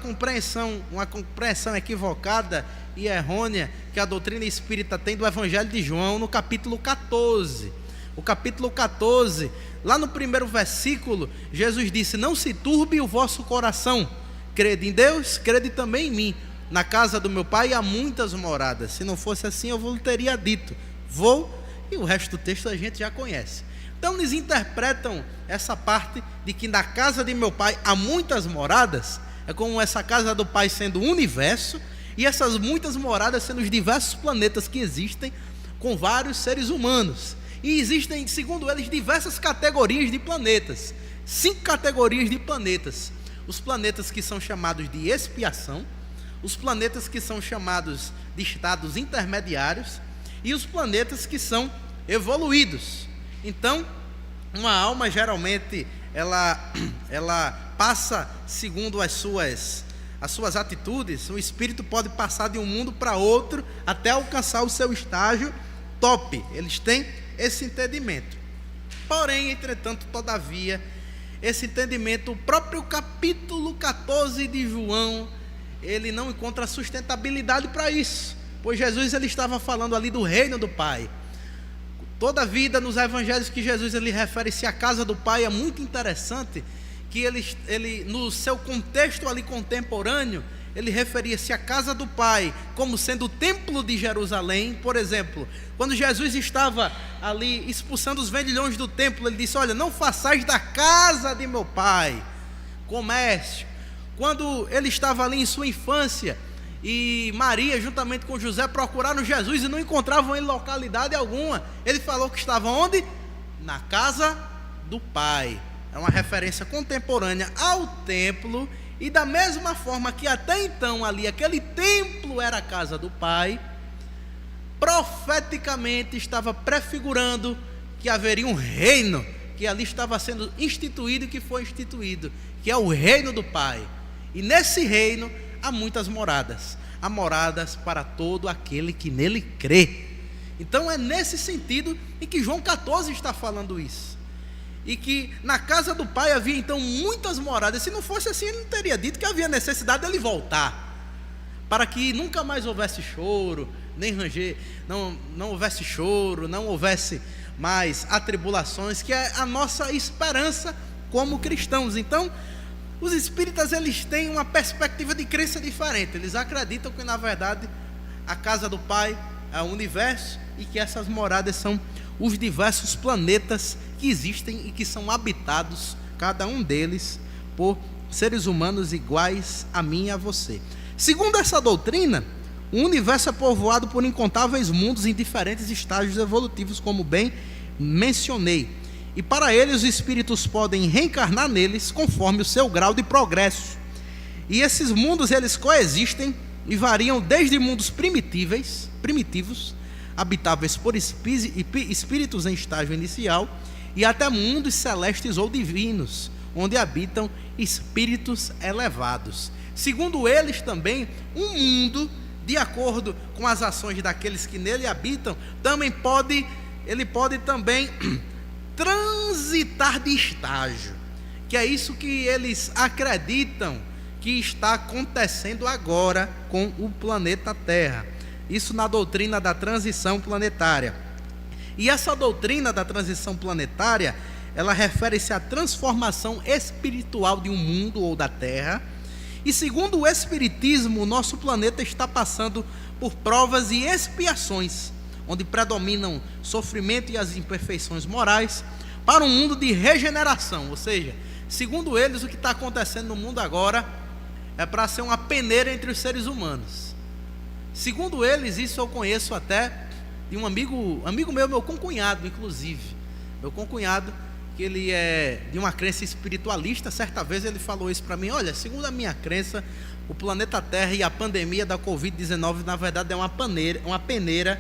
A: uma compreensão equivocada e errônea que a doutrina espírita tem do Evangelho de João, no capítulo 14. O capítulo 14, lá no primeiro versículo, Jesus disse: não se turbe o vosso coração, crede em Deus, crede também em mim. Na casa do meu pai há muitas moradas, se não fosse assim eu vos teria dito, vou, e o resto do texto a gente já conhece. Então eles interpretam essa parte de que na casa de meu pai há muitas moradas, é como essa casa do pai sendo o universo, e essas muitas moradas sendo os diversos planetas que existem, com vários seres humanos. E existem, segundo eles, diversas categorias de planetas, 5 categorias de planetas: os planetas que são chamados de expiação, os planetas que são chamados de estados intermediários e os planetas que são evoluídos. Então, uma alma geralmente ela passa segundo as suas atitudes. O espírito pode passar de um mundo para outro até alcançar o seu estágio top. Eles têm esse entendimento. Porém, entretanto, todavia, esse entendimento, o próprio capítulo 14 de João, ele não encontra sustentabilidade para isso, pois Jesus ele estava falando ali do reino do Pai. Toda a vida nos evangelhos que Jesus ele refere-se à casa do Pai, é muito interessante que ele no seu contexto ali contemporâneo, ele referia-se à casa do Pai como sendo o templo de Jerusalém. Por exemplo, quando Jesus estava ali expulsando os vendilhões do templo, ele disse: olha, não façais da casa de meu Pai comércio. Quando ele estava ali em sua infância, e Maria juntamente com José procuraram Jesus e não encontravam ele localidade alguma, ele falou que estava onde? Na casa do Pai. É uma referência contemporânea ao templo. E da mesma forma que até então ali aquele templo era a casa do Pai, profeticamente estava prefigurando que haveria um reino que ali estava sendo instituído e que foi instituído, que é o reino do Pai. E nesse reino há muitas moradas, há moradas para todo aquele que nele crê. Então é nesse sentido em que João 14 está falando isso. E que na casa do Pai havia então muitas moradas. Se não fosse assim, ele não teria dito que havia necessidade dele voltar, para que nunca mais houvesse choro, nem ranger, não houvesse choro, não houvesse mais atribulações, que é a nossa esperança como cristãos. Então, os espíritas eles têm uma perspectiva de crença diferente. Eles acreditam que na verdade a casa do Pai é o universo e que essas moradas são os diversos planetas que existem e que são habitados, cada um deles, por seres humanos iguais a mim e a você. Segundo essa doutrina, o universo é povoado por incontáveis mundos em diferentes estágios evolutivos, como bem mencionei. E para eles, os espíritos podem reencarnar neles conforme o seu grau de progresso. E esses mundos, eles coexistem e variam desde mundos primitivos, habitáveis por espíritos em estágio inicial, e até mundos celestes ou divinos, onde habitam espíritos elevados. Segundo eles também, um mundo, de acordo com as ações daqueles que nele habitam, ele pode também transitar de estágio, que é isso que eles acreditam que está acontecendo agora com o planeta Terra. Isso na doutrina da transição planetária. E essa doutrina da transição planetária, ela refere-se à transformação espiritual de um mundo ou da Terra. E segundo o Espiritismo, o nosso planeta está passando por provas e expiações, onde predominam sofrimento e as imperfeições morais, para um mundo de regeneração. Ou seja, segundo eles, o que está acontecendo no mundo agora é para ser uma peneira entre os seres humanos. Segundo eles, isso eu conheço até de um amigo meu concunhado, inclusive. Meu concunhado, que ele é de uma crença espiritualista, certa vez ele falou isso para mim: olha, segundo a minha crença, o planeta Terra e a pandemia da Covid-19, na verdade, é uma peneira,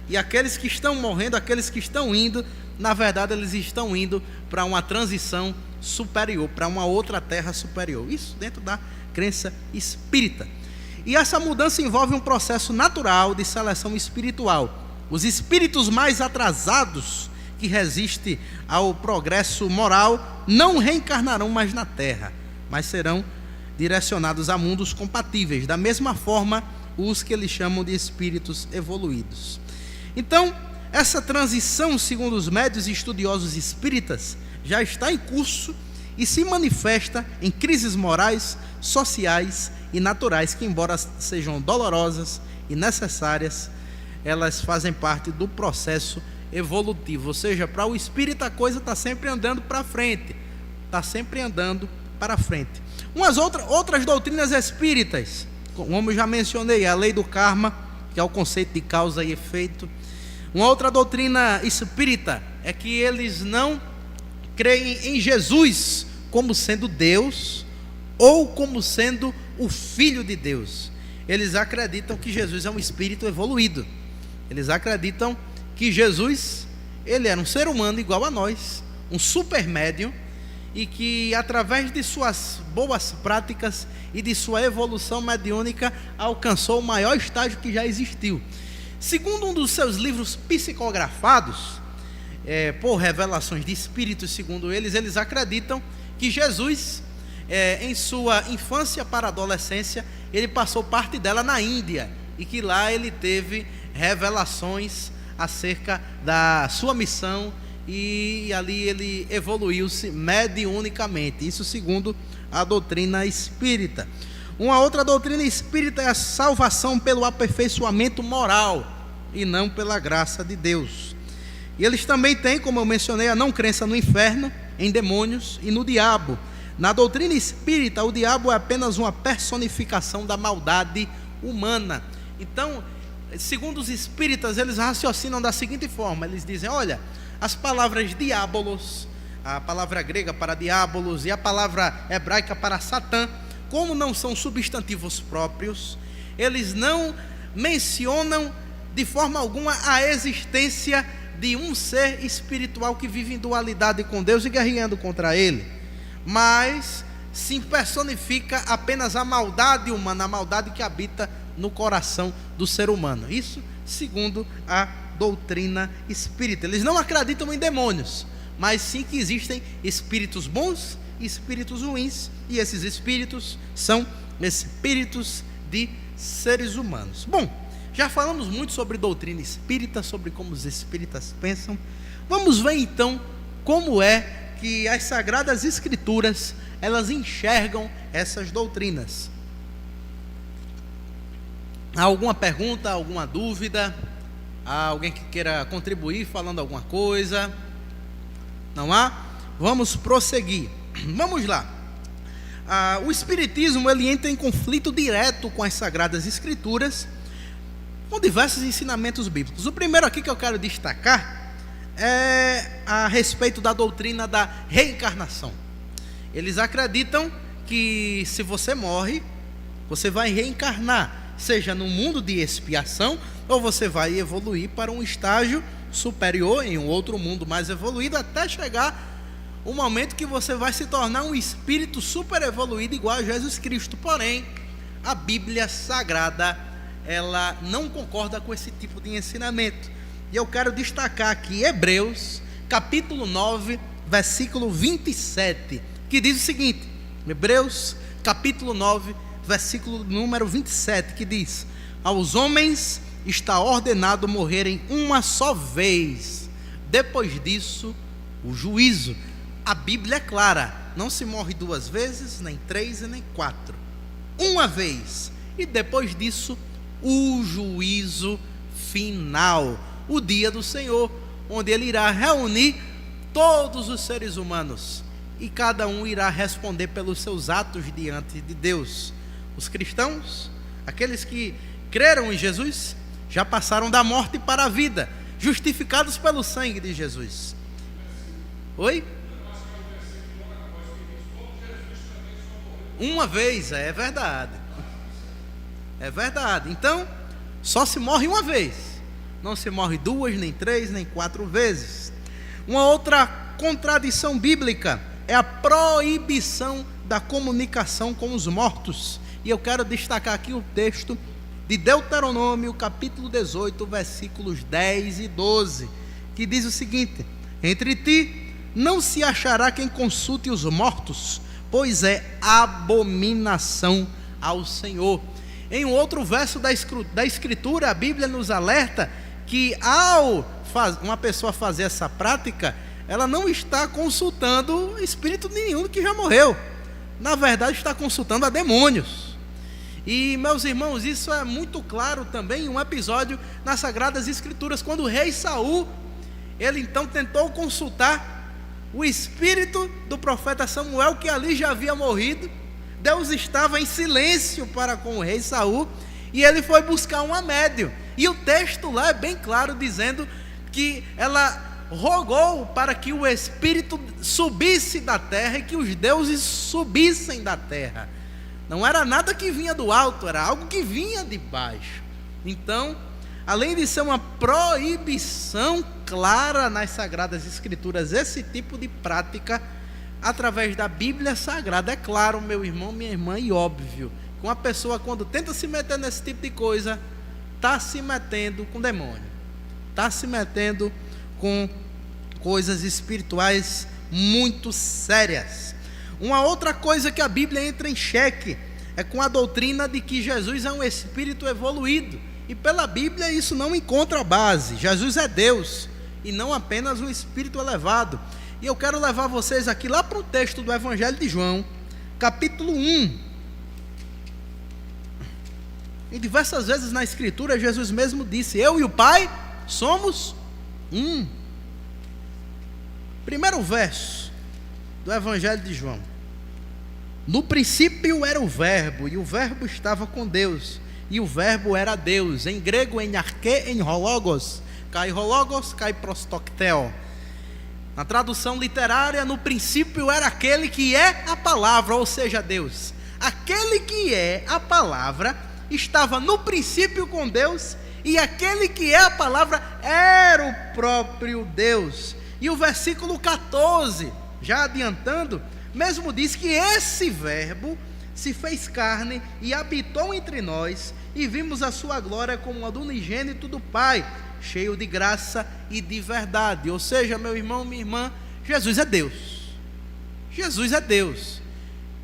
A: e aqueles que estão morrendo, aqueles que estão indo, na verdade, eles estão indo para uma transição superior, para uma outra terra superior. Isso dentro da crença espírita. E essa mudança envolve um processo natural de seleção espiritual. Os espíritos mais atrasados, que resiste ao progresso moral não reencarnarão mais na Terra, mas serão direcionados a mundos compatíveis, da mesma forma os que eles chamam de espíritos evoluídos. Então, essa transição, segundo os médios e estudiosos espíritas, já está em curso e se manifesta em crises morais, sociais e naturais, que, embora sejam dolorosas e necessárias, elas fazem parte do processo evolutivo. Ou seja, para o espírita a coisa está sempre andando para frente, está sempre andando para frente. Outras doutrinas espíritas, como já mencionei, a lei do karma, que é o conceito de causa e efeito. Uma outra doutrina espírita é que eles não creem em Jesus como sendo Deus ou como sendo o Filho de Deus. Eles acreditam que Jesus é um espírito evoluído. Eles acreditam que Jesus, ele era um ser humano igual a nós, um super médium, e que através de suas boas práticas e de sua evolução mediúnica alcançou o maior estágio que já existiu. Segundo um dos seus livros psicografados por revelações de espíritos, segundo eles acreditam que Jesus, em sua infância para a adolescência, ele passou parte dela na Índia, e que lá ele teve revelações acerca da sua missão, e ali ele evoluiu-se mediunicamente. Isso segundo a doutrina espírita. Uma outra doutrina espírita é a salvação pelo aperfeiçoamento moral e não pela graça de Deus. E eles também têm, como eu mencionei, a não crença no inferno, em demônios e no diabo. Na doutrina espírita, o diabo é apenas uma personificação da maldade humana. Então, segundo os espíritas, eles raciocinam da seguinte forma: eles dizem, olha, as palavras diabolos, a palavra grega para diabolos e a palavra hebraica para Satã, como não são substantivos próprios, eles não mencionam de forma alguma a existência de um ser espiritual que vive em dualidade com Deus e guerreando contra ele, mas se personifica apenas a maldade humana, a maldade que habita no coração do ser humano. Isso segundo a doutrina espírita. Eles não acreditam em demônios, mas sim que existem espíritos bons e espíritos ruins, e esses espíritos são espíritos de seres humanos. Bom, já falamos muito sobre doutrina espírita, sobre como os espíritas pensam. Vamos ver então como é que as Sagradas Escrituras, elas enxergam essas doutrinas. Há alguma pergunta, alguma dúvida? Há alguém que queira contribuir falando alguma coisa? Não há? Vamos prosseguir. Vamos lá. O Espiritismo, ele entra em conflito direto com as Sagradas Escrituras, com diversos ensinamentos bíblicos. O primeiro aqui que eu quero destacar é a respeito da doutrina da reencarnação. Eles acreditam que se você morre, você vai reencarnar, seja no mundo de expiação, ou você vai evoluir para um estágio superior, em um outro mundo mais evoluído, até chegar o momento que você vai se tornar um espírito super evoluído igual a Jesus Cristo. Porém, a Bíblia Sagrada, ela não concorda com esse tipo de ensinamento. E eu quero destacar aqui Hebreus, capítulo 9, versículo 27, que diz o seguinte: Hebreus, capítulo 9, versículo número 27, que diz: aos homens está ordenado morrerem uma só vez, depois disso o juízo. A Bíblia é clara: não se morre duas vezes, nem três e nem quatro, uma vez, e depois disso o juízo final, o dia do Senhor, onde Ele irá reunir todos os seres humanos, e cada um irá responder pelos seus atos diante de Deus. Os cristãos, aqueles que creram em Jesus, já passaram da morte para a vida, justificados pelo sangue de Jesus. Oi? Uma vez, é verdade. É verdade. Então, só se morre uma vez. Não se morre duas, nem três, nem quatro vezes. Uma outra contradição bíblica é a proibição da comunicação com os mortos. E eu quero destacar aqui o texto de Deuteronômio, capítulo 18, versículos 10 e 12, que diz o seguinte: Entre ti não se achará quem consulte os mortos, pois é abominação ao Senhor. Em um outro verso da Escritura, a Bíblia nos alerta que ao uma pessoa fazer essa prática, ela não está consultando espírito nenhum que já morreu. Na verdade, está consultando a demônios. E, meus irmãos, isso é muito claro também em um episódio nas Sagradas Escrituras, quando o rei Saul, ele então tentou consultar o espírito do profeta Samuel, que ali já havia morrido. Deus estava em silêncio para com o rei Saul, e ele foi buscar uma médium. E o texto lá é bem claro, dizendo que ela rogou para que o espírito subisse da terra e que os deuses subissem da terra. Não era nada que vinha do alto, era algo que vinha de baixo. Então, além de ser uma proibição clara nas Sagradas Escrituras, esse tipo de prática, através da Bíblia Sagrada, é claro, meu irmão, minha irmã, e óbvio, que uma pessoa, quando tenta se meter nesse tipo de coisa, está se metendo com demônio, está se metendo com coisas espirituais muito sérias. Uma outra coisa que a Bíblia entra em xeque é com a doutrina de que Jesus é um espírito evoluído, e pela Bíblia isso não encontra base. Jesus é Deus e não apenas um espírito elevado. E eu quero levar vocês aqui lá para o texto do Evangelho de João, capítulo 1. E diversas vezes na Escritura Jesus mesmo disse: eu e o Pai somos um. Primeiro verso do Evangelho de João: no princípio era o Verbo, e o Verbo estava com Deus, e o Verbo era Deus. Em grego, em arque, em hologos, kai hologos, kai prostokteo. Na tradução literária, no princípio era aquele que é a palavra, ou seja, Deus. Aquele que é a palavra estava no princípio com Deus, e aquele que é a palavra era o próprio Deus. E o versículo 14, já adiantando, mesmo diz que esse Verbo se fez carne e habitou entre nós, e vimos a sua glória como a do unigênito do Pai, cheio de graça e de verdade. Ou seja, meu irmão, minha irmã, Jesus é Deus. Jesus é Deus.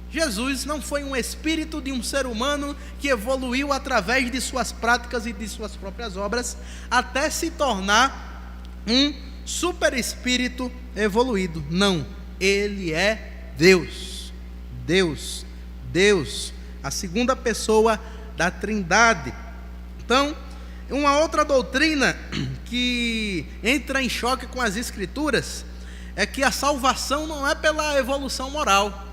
A: Jesus não foi um espírito de um ser humano que evoluiu através de suas práticas e de suas próprias obras, até se tornar um super espírito evoluído. Não, ele é Deus. Deus, Deus, a segunda pessoa da Trindade. Então, uma outra doutrina que entra em choque com as Escrituras é que a salvação não é pela evolução moral,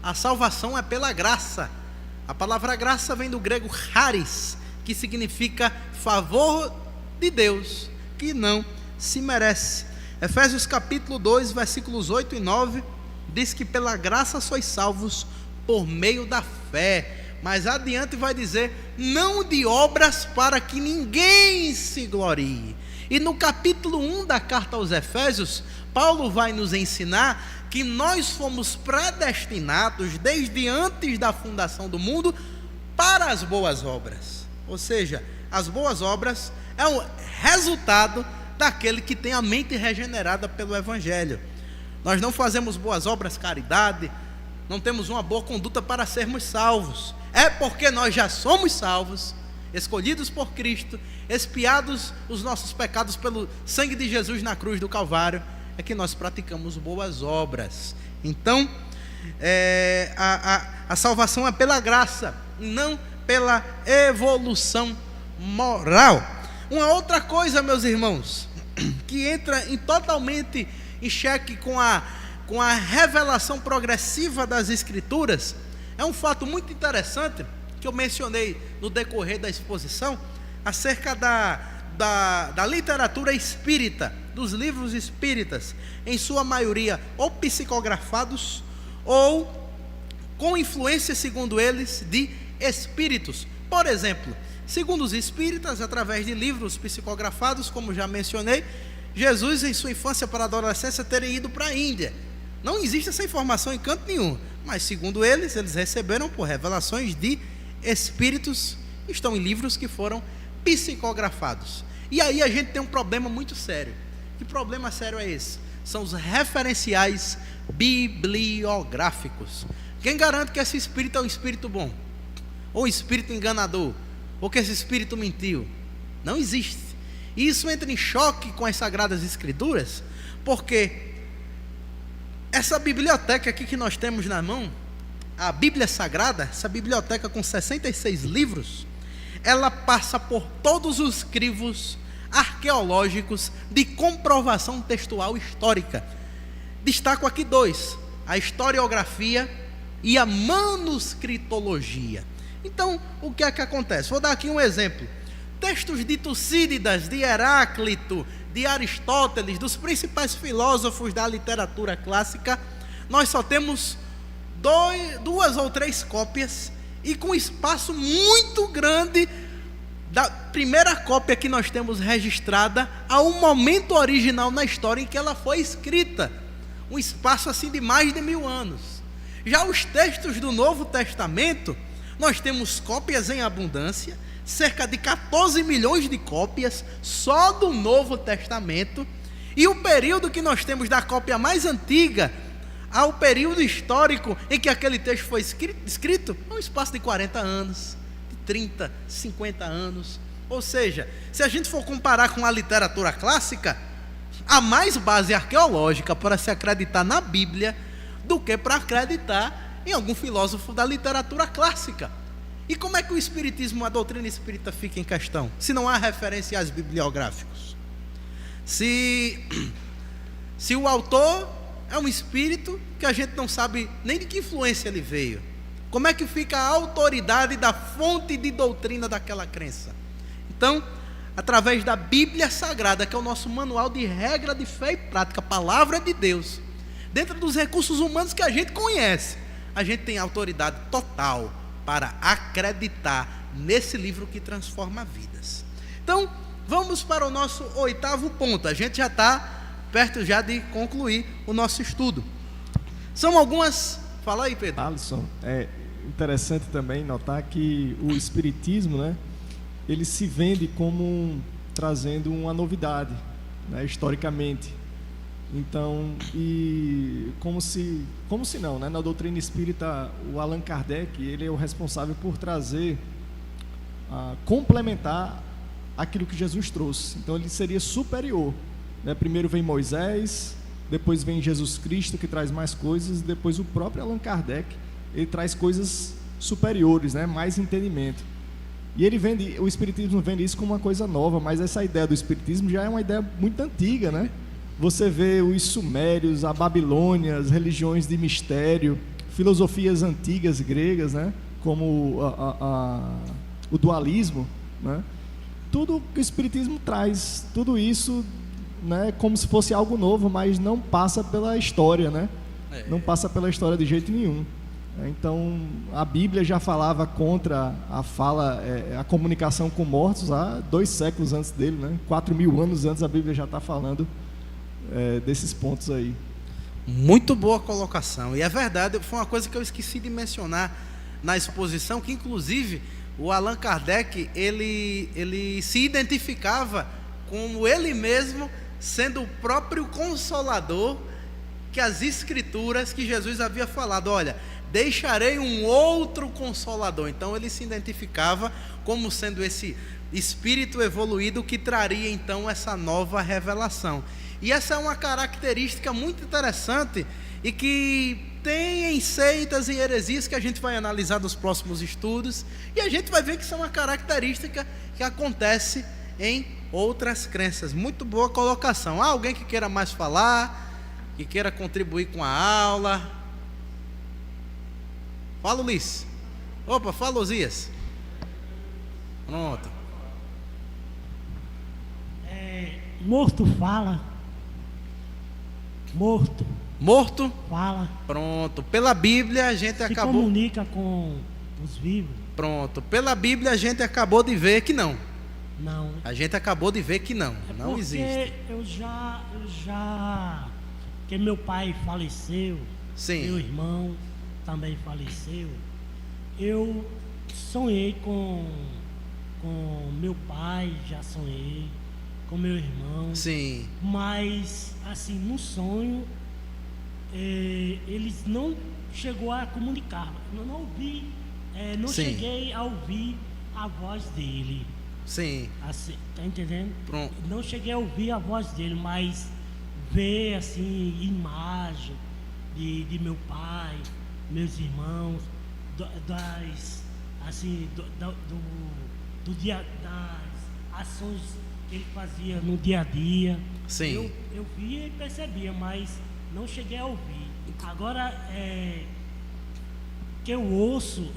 A: a salvação é pela graça. A palavra graça vem do grego charis, que significa favor de Deus, que não se merece. Efésios capítulo 2, versículos 8 e 9, diz que pela graça sois salvos por meio da fé. Mas adiante vai dizer, não de obras para que ninguém se glorie. E no capítulo 1 da carta aos Efésios, Paulo vai nos ensinar que nós fomos predestinados desde antes da fundação do mundo para as boas obras. Ou seja, as boas obras é o resultado daquele que tem a mente regenerada pelo Evangelho. Nós não fazemos boas obras, caridade, não temos uma boa conduta para sermos salvos. É porque nós já somos salvos, escolhidos por Cristo, expiados os nossos pecados pelo sangue de Jesus na cruz do Calvário, é que nós praticamos boas obras. Então, a salvação é pela graça, não pela evolução moral. Uma outra coisa, meus irmãos, que entra totalmente em xeque com a revelação progressiva das Escrituras, é um fato muito interessante que eu mencionei no decorrer da exposição, acerca da literatura espírita, dos livros espíritas, em sua maioria ou psicografados ou com influência, segundo eles, de espíritos. Por exemplo, segundo os espíritas, através de livros psicografados, como já mencionei, Jesus em sua infância para a adolescência teria ido para a Índia. Não existe essa informação em canto nenhum, mas segundo eles receberam por revelações de espíritos, estão em livros que foram psicografados. E aí a gente tem um problema muito sério. Que problema sério é esse? são os referenciais bibliográficos. Quem garante que esse espírito é um espírito bom? Ou um espírito enganador? Ou que esse espírito mentiu? Não existe. E isso entra em choque com as Sagradas Escrituras, porque essa biblioteca aqui que nós temos na mão, a Bíblia Sagrada, essa biblioteca com 66 livros, ela passa por todos os crivos arqueológicos de comprovação textual histórica. Destaco aqui 2: a historiografia e a manuscritologia. Então, o que é que acontece? Vou dar aqui um exemplo. Textos de Tucídides, de Heráclito, de Aristóteles, dos principais filósofos da literatura clássica, nós só temos 2 ou 3 cópias, e com espaço muito grande da primeira cópia que nós temos registrada ao momento original na história em que ela foi escrita, um espaço assim de mais de 1000 anos. Já os textos do Novo Testamento, nós temos cópias em abundância, cerca de 14 milhões de cópias só do Novo Testamento, e o período que nós temos da cópia mais antiga ao período histórico em que aquele texto foi escrito é um espaço de 40 anos, de 30, 50 anos. Ou seja, se a gente for comparar com a literatura clássica, há mais base arqueológica para se acreditar na Bíblia do que para acreditar em algum filósofo da literatura clássica. E como é que o Espiritismo, a doutrina espírita fica em questão, se não há referenciais bibliográficos? Se o autor é um espírito que a gente não sabe nem de que influência ele veio, como é que fica a autoridade da fonte de doutrina daquela crença? Então, através da Bíblia Sagrada, que é o nosso manual de regra de fé e prática, a palavra de Deus, dentro dos recursos humanos que a gente conhece, a gente tem autoridade total para acreditar nesse livro que transforma vidas. Então, vamos para o nosso 8º ponto. A gente já está perto já de concluir o nosso estudo. São algumas... Fala aí, Pedro.
C: Alisson, é interessante também notar que o Espiritismo, né, ele se vende como trazendo uma novidade, né, historicamente. Então, e como se não, né? Na doutrina espírita, o Allan Kardec, ele é o responsável por trazer, complementar aquilo que Jesus trouxe. Então, ele seria superior, né? Primeiro vem Moisés, depois vem Jesus Cristo, que traz mais coisas, depois o próprio Allan Kardec, ele traz coisas superiores, né? Mais entendimento. E o Espiritismo vende isso como uma coisa nova, mas essa ideia do Espiritismo já é uma ideia muito antiga, né? Você vê os sumérios, a Babilônia, as religiões de mistério, filosofias antigas gregas, né? Como o dualismo, né? Tudo que o Espiritismo traz, tudo isso, né? Como se fosse algo novo, mas não passa pela história, né? Não passa pela história de jeito nenhum. Então, a Bíblia já falava contra a comunicação com mortos há 2 séculos antes dele, né? 4.000 anos antes a Bíblia já está falando desses pontos aí.
A: Muito boa colocação. E é verdade, foi uma coisa que eu esqueci de mencionar na exposição, que inclusive o Allan Kardec, ele se identificava como ele mesmo sendo o próprio Consolador, que as Escrituras, que Jesus havia falado, olha, deixarei um outro Consolador. Então ele se identificava como sendo esse espírito evoluído que traria então essa nova revelação. E essa é uma característica muito interessante e que tem em seitas e heresias que a gente vai analisar nos próximos estudos, e a gente vai ver que isso é uma característica que acontece em outras crenças. Muito boa colocação. Há alguém que queira mais falar, que queira contribuir com a aula? Fala, Ulisses. Opa, fala, Osias. Pronto.
D: Morto fala. Morto fala.
A: Pronto. Pela Bíblia a gente
D: se
A: acabou.
D: Comunica com os vivos.
A: Pronto. Pela Bíblia a gente acabou de ver que não.
D: Não.
A: A gente acabou de ver que não. Não existe.
D: Eu já. Porque meu pai faleceu.
A: Sim.
D: Meu irmão também faleceu. Eu sonhei com meu pai, já sonhei com meu irmão.
A: Sim.
D: Mas, assim, no sonho, eles não chegou a comunicar. Eu não ouvi, não
A: Sim.
D: cheguei a ouvir a voz dele.
A: Sim.
D: Assim, tá entendendo?
A: Pronto.
D: Não cheguei a ouvir a voz dele, mas ver, assim, imagem de meu pai, meus irmãos, do dia, das ações que ele fazia no dia a dia.
A: Sim.
D: Eu via e percebia, mas não cheguei a ouvir. Agora, que eu ouço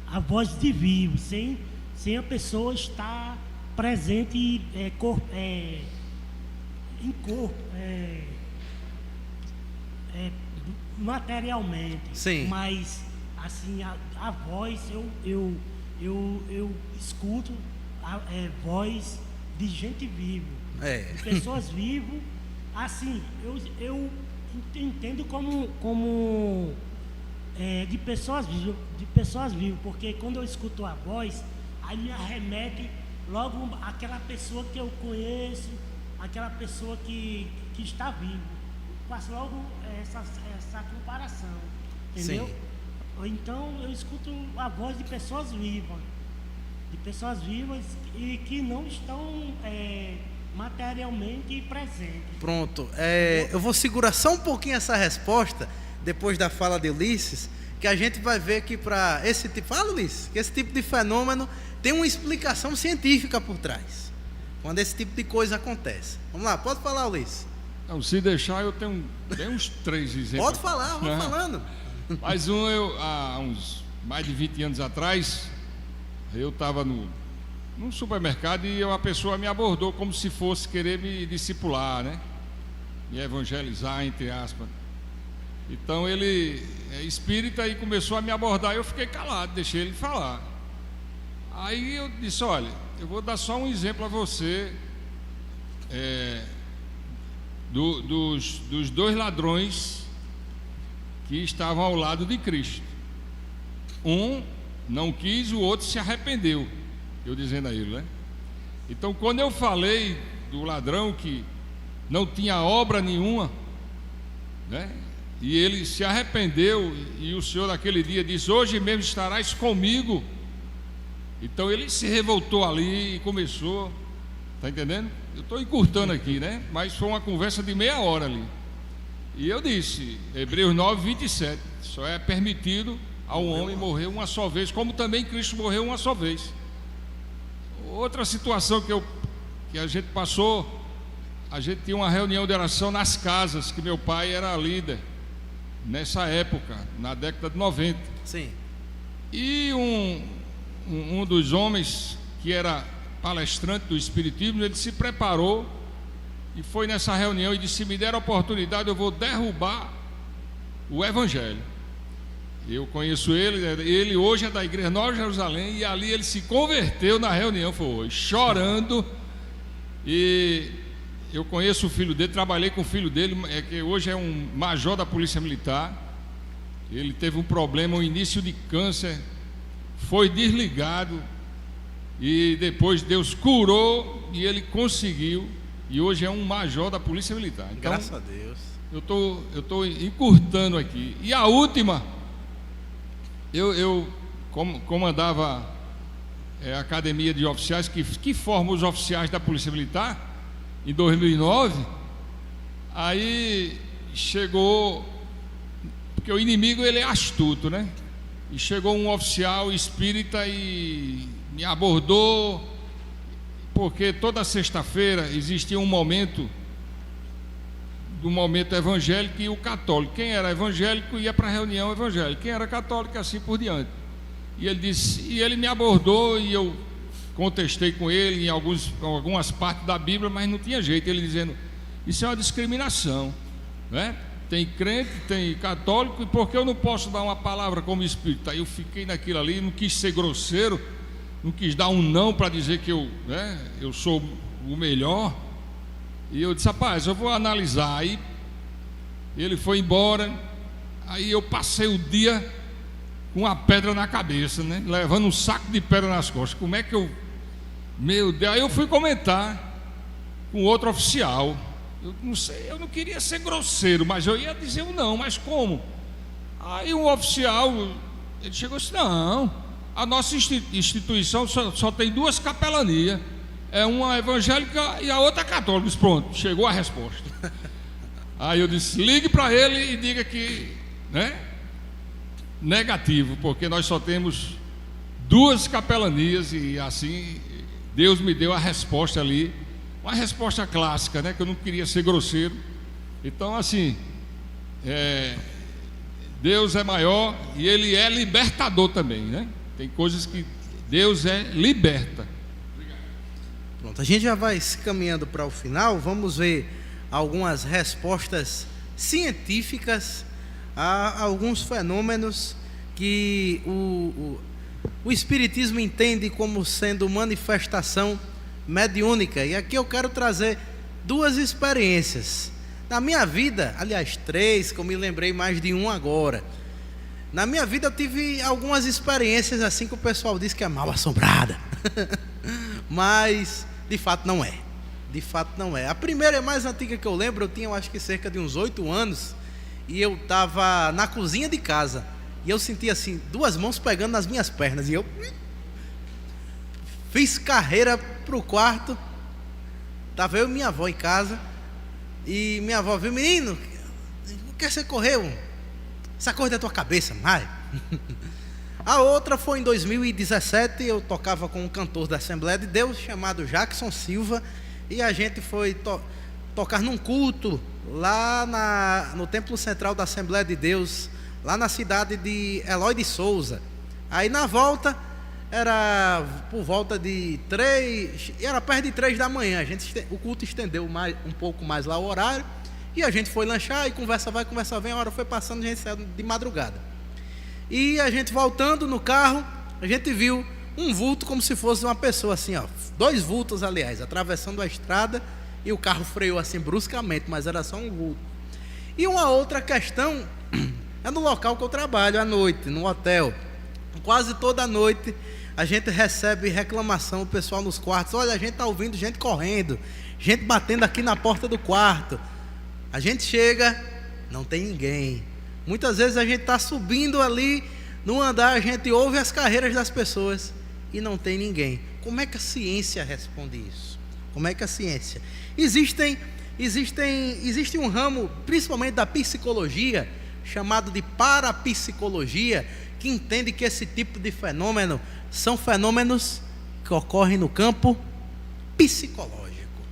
D: a voz de vivo, sem a pessoa estar presente em corpo, materialmente.
A: Sim.
D: Mas assim a voz eu escuto voz de gente viva, de pessoas vivas. Assim, eu entendo como de pessoas vivas, porque quando eu escuto a voz, aí me arremete logo aquela pessoa que eu conheço, aquela pessoa que está viva. Faço logo essa comparação, entendeu?
A: Sim.
D: Ou então eu escuto a voz de pessoas vivas e que não estão materialmente presentes.
A: Pronto. Eu vou segurar só um pouquinho essa resposta, depois da fala de Ulisses, que a gente vai ver que para esse tipo... Fala, Ulisses, que esse tipo de fenômeno tem uma explicação científica por trás, quando esse tipo de coisa acontece. Vamos lá, pode falar, Ulisses.
E: Não, se deixar, eu tenho uns 3 exemplos.
A: Pode falar, vou falando.
E: Mas há uns mais de 20 anos atrás, eu estava num supermercado e uma pessoa me abordou como se fosse querer me discipular, né? Me evangelizar, entre aspas. Então ele é espírita e começou a me abordar. Eu fiquei calado, deixei ele falar. Aí eu disse: olha, eu vou dar só um exemplo a você dos 2 ladrões que estavam ao lado de Cristo. Um não quis, o outro se arrependeu. Eu dizendo a ele, né? Então, quando eu falei do ladrão que não tinha obra nenhuma, né? E ele se arrependeu, e o Senhor naquele dia disse: hoje mesmo estarás comigo. Então ele se revoltou ali e começou, tá entendendo? Eu estou encurtando aqui, né? Mas foi uma conversa de meia hora ali. E eu disse, Hebreus 9:27, só é permitido ao homem morrer uma só vez, como também Cristo morreu uma só vez. Outra situação que a gente passou, a gente tinha uma reunião de oração nas casas, que meu pai era líder nessa época, na década de 90.
A: Sim.
E: E um dos homens que era palestrante do Espiritismo, ele se preparou e foi nessa reunião e disse: me der a oportunidade, eu vou derrubar o Evangelho. Eu conheço ele hoje é da Igreja Nova Jerusalém, e ali ele se converteu na reunião, foi chorando. E eu conheço o filho dele, trabalhei com o filho dele, que hoje é um major da Polícia Militar. Ele teve um problema, um início de câncer, foi desligado, e depois Deus curou e ele conseguiu, e hoje é um major da Polícia Militar. Então,
A: graças a Deus.
E: Eu estou encurtando aqui. E a última, eu comandava a academia de oficiais que forma os oficiais da Polícia Militar em 2009. Aí chegou, porque o inimigo ele é astuto, né? E chegou um oficial espírita e me abordou, porque toda sexta-feira existia um momento evangélico e o católico. Quem era evangélico ia para a reunião evangélica, quem era católico assim por diante. E ele disse, e ele me abordou e eu contestei com ele em algumas partes da Bíblia, mas não tinha jeito. Ele dizendo: isso é uma discriminação, né? Tem crente, tem católico, e por que eu não posso dar uma palavra como espírita? Aí eu fiquei naquilo ali, não quis ser grosseiro, não quis dar um não para dizer que eu sou o melhor. E eu disse: rapaz, eu vou analisar. Aí ele foi embora. Aí eu passei o dia com uma pedra na cabeça, né? Levando um saco de pedra nas costas. Como é que eu Meu Deus, aí eu fui comentar com outro oficial. Eu não sei, eu não queria ser grosseiro, mas eu ia dizer um não, mas como? Aí um oficial, ele chegou assim, não, a nossa instituição só tem 2 capelanias, é uma evangélica e a outra católica. Pronto, chegou a resposta. Aí eu disse, ligue para ele e diga que, né, negativo, porque nós só temos 2 capelanias e assim Deus me deu a resposta ali, uma resposta clássica, né, que eu não queria ser grosseiro. Então assim, Deus é maior e Ele é libertador também, né? Tem coisas que Deus liberta.
A: Pronto, a gente já vai se caminhando para o final. Vamos ver algumas respostas científicas a alguns fenômenos que o Espiritismo entende como sendo manifestação mediúnica. E aqui eu quero trazer 2 experiências na minha vida, aliás 3, que eu me lembrei mais de um agora. Na minha vida eu tive algumas experiências assim que o pessoal diz que é mal assombrada mas de fato não é. De fato não é. A primeira é mais antiga que eu lembro. Eu tinha, eu acho que cerca de uns 8 anos, e eu estava na cozinha de casa e eu senti assim 2 mãos pegando nas minhas pernas, e eu fiz carreira pro quarto. Tava eu e minha avó em casa, e minha avó viu: menino, por que você correu? Essa coisa da tua cabeça, vai. A outra foi em 2017. Eu tocava com um cantor da Assembleia de Deus chamado Jackson Silva, e a gente foi tocar num culto lá no Templo Central da Assembleia de Deus, lá na cidade de Eloy de Souza. Aí na volta, era por volta de 3, era perto de 3 da manhã. O culto estendeu um pouco mais lá o horário, e a gente foi lanchar, e conversa vai, conversa vem, a hora foi passando, a gente saiu de madrugada. E a gente voltando no carro, a gente viu um vulto como se fosse uma pessoa assim, ó, 2 vultos, aliás, atravessando a estrada, e o carro freou assim bruscamente, mas era só um vulto. E uma outra questão é no local que eu trabalho à noite, no hotel. Quase toda noite a gente recebe reclamação, o pessoal nos quartos: olha, a gente está ouvindo gente correndo, gente batendo aqui na porta do quarto. A gente chega, não tem ninguém. Muitas vezes a gente está subindo ali no andar, a gente ouve as carreiras das pessoas e não tem ninguém. Como é que a ciência responde isso? Como é que a ciência? Existe um ramo, principalmente da psicologia, chamado de parapsicologia, que entende que esse tipo de fenômeno são fenômenos que ocorrem no campo psicológico,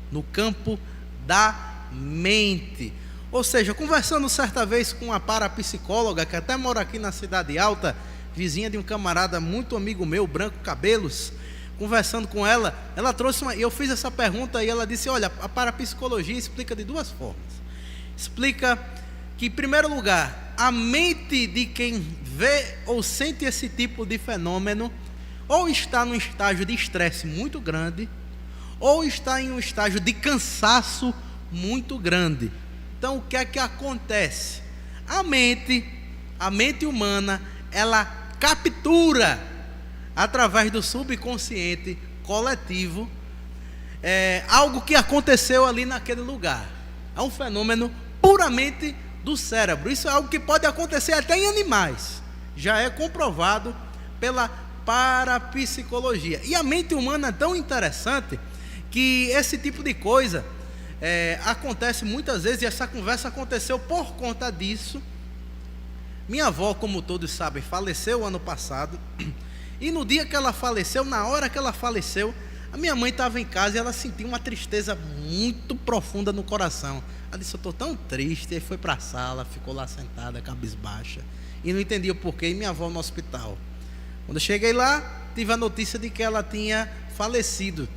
A: no campo da mente. Ou seja, conversando certa vez com uma parapsicóloga, que até mora aqui na Cidade Alta, vizinha de um camarada muito amigo meu, Branco Cabelos, conversando com ela, ela trouxe eu fiz essa pergunta e ela disse: olha, a parapsicologia explica de 2 formas. Explica que, em primeiro lugar, a mente de quem vê ou sente esse tipo de fenômeno ou está num estágio de estresse muito grande, ou está em um estágio de cansaço muito grande. Então, o que é que acontece? A mente humana, ela captura, através do subconsciente coletivo, algo que aconteceu ali naquele lugar. É um fenômeno puramente do cérebro. Isso é algo que pode acontecer até em animais. Já é comprovado pela parapsicologia. E a mente humana é tão interessante que esse tipo de coisa acontece muitas vezes, e essa conversa aconteceu por conta disso. Minha avó, como todos sabem, faleceu ano passado, e no dia que ela faleceu, na hora que ela faleceu, a minha mãe estava em casa e ela sentiu uma tristeza muito profunda no coração. Ela disse: eu estou tão triste. E foi para a sala, ficou lá sentada, cabisbaixa, e não entendia o porquê. E minha avó no hospital. Quando eu cheguei lá, tive a notícia de que ela tinha falecido.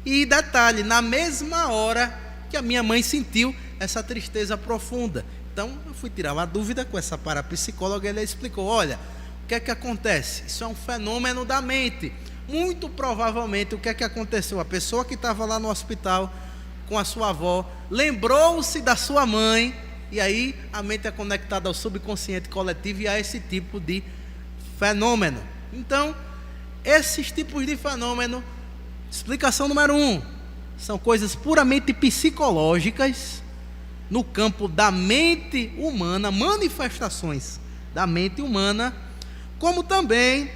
A: E detalhe, na mesma hora que a minha mãe sentiu essa tristeza profunda. Então eu fui tirar uma dúvida com essa parapsicóloga, e ela explicou: olha, o que é que acontece? Isso é um fenômeno da mente. Muito provavelmente, o que é que aconteceu? A pessoa que estava lá no hospital com a sua avó lembrou-se da sua mãe, e aí a mente é conectada ao subconsciente coletivo e a esse tipo de fenômeno. Então, esses tipos de fenômeno Explicação número 1. São coisas puramente psicológicas no campo da mente humana, manifestações da mente humana, como também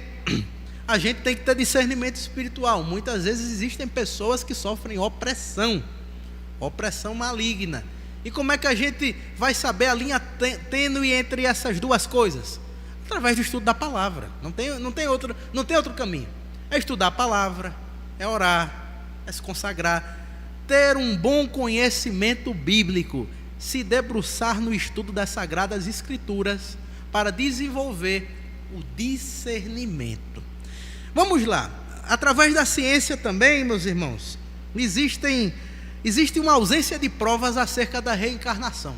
A: a gente tem que ter discernimento espiritual. Muitas vezes existem pessoas que sofrem opressão maligna. E como é que a gente vai saber a linha tênue entre essas duas coisas? Através do estudo da palavra. Não tem outro caminho. É estudar a palavra, é orar, é se consagrar, ter um bom conhecimento bíblico, se debruçar no estudo das Sagradas Escrituras para desenvolver o discernimento. Vamos lá. Através da ciência também, meus irmãos, existe uma ausência de provas acerca da reencarnação.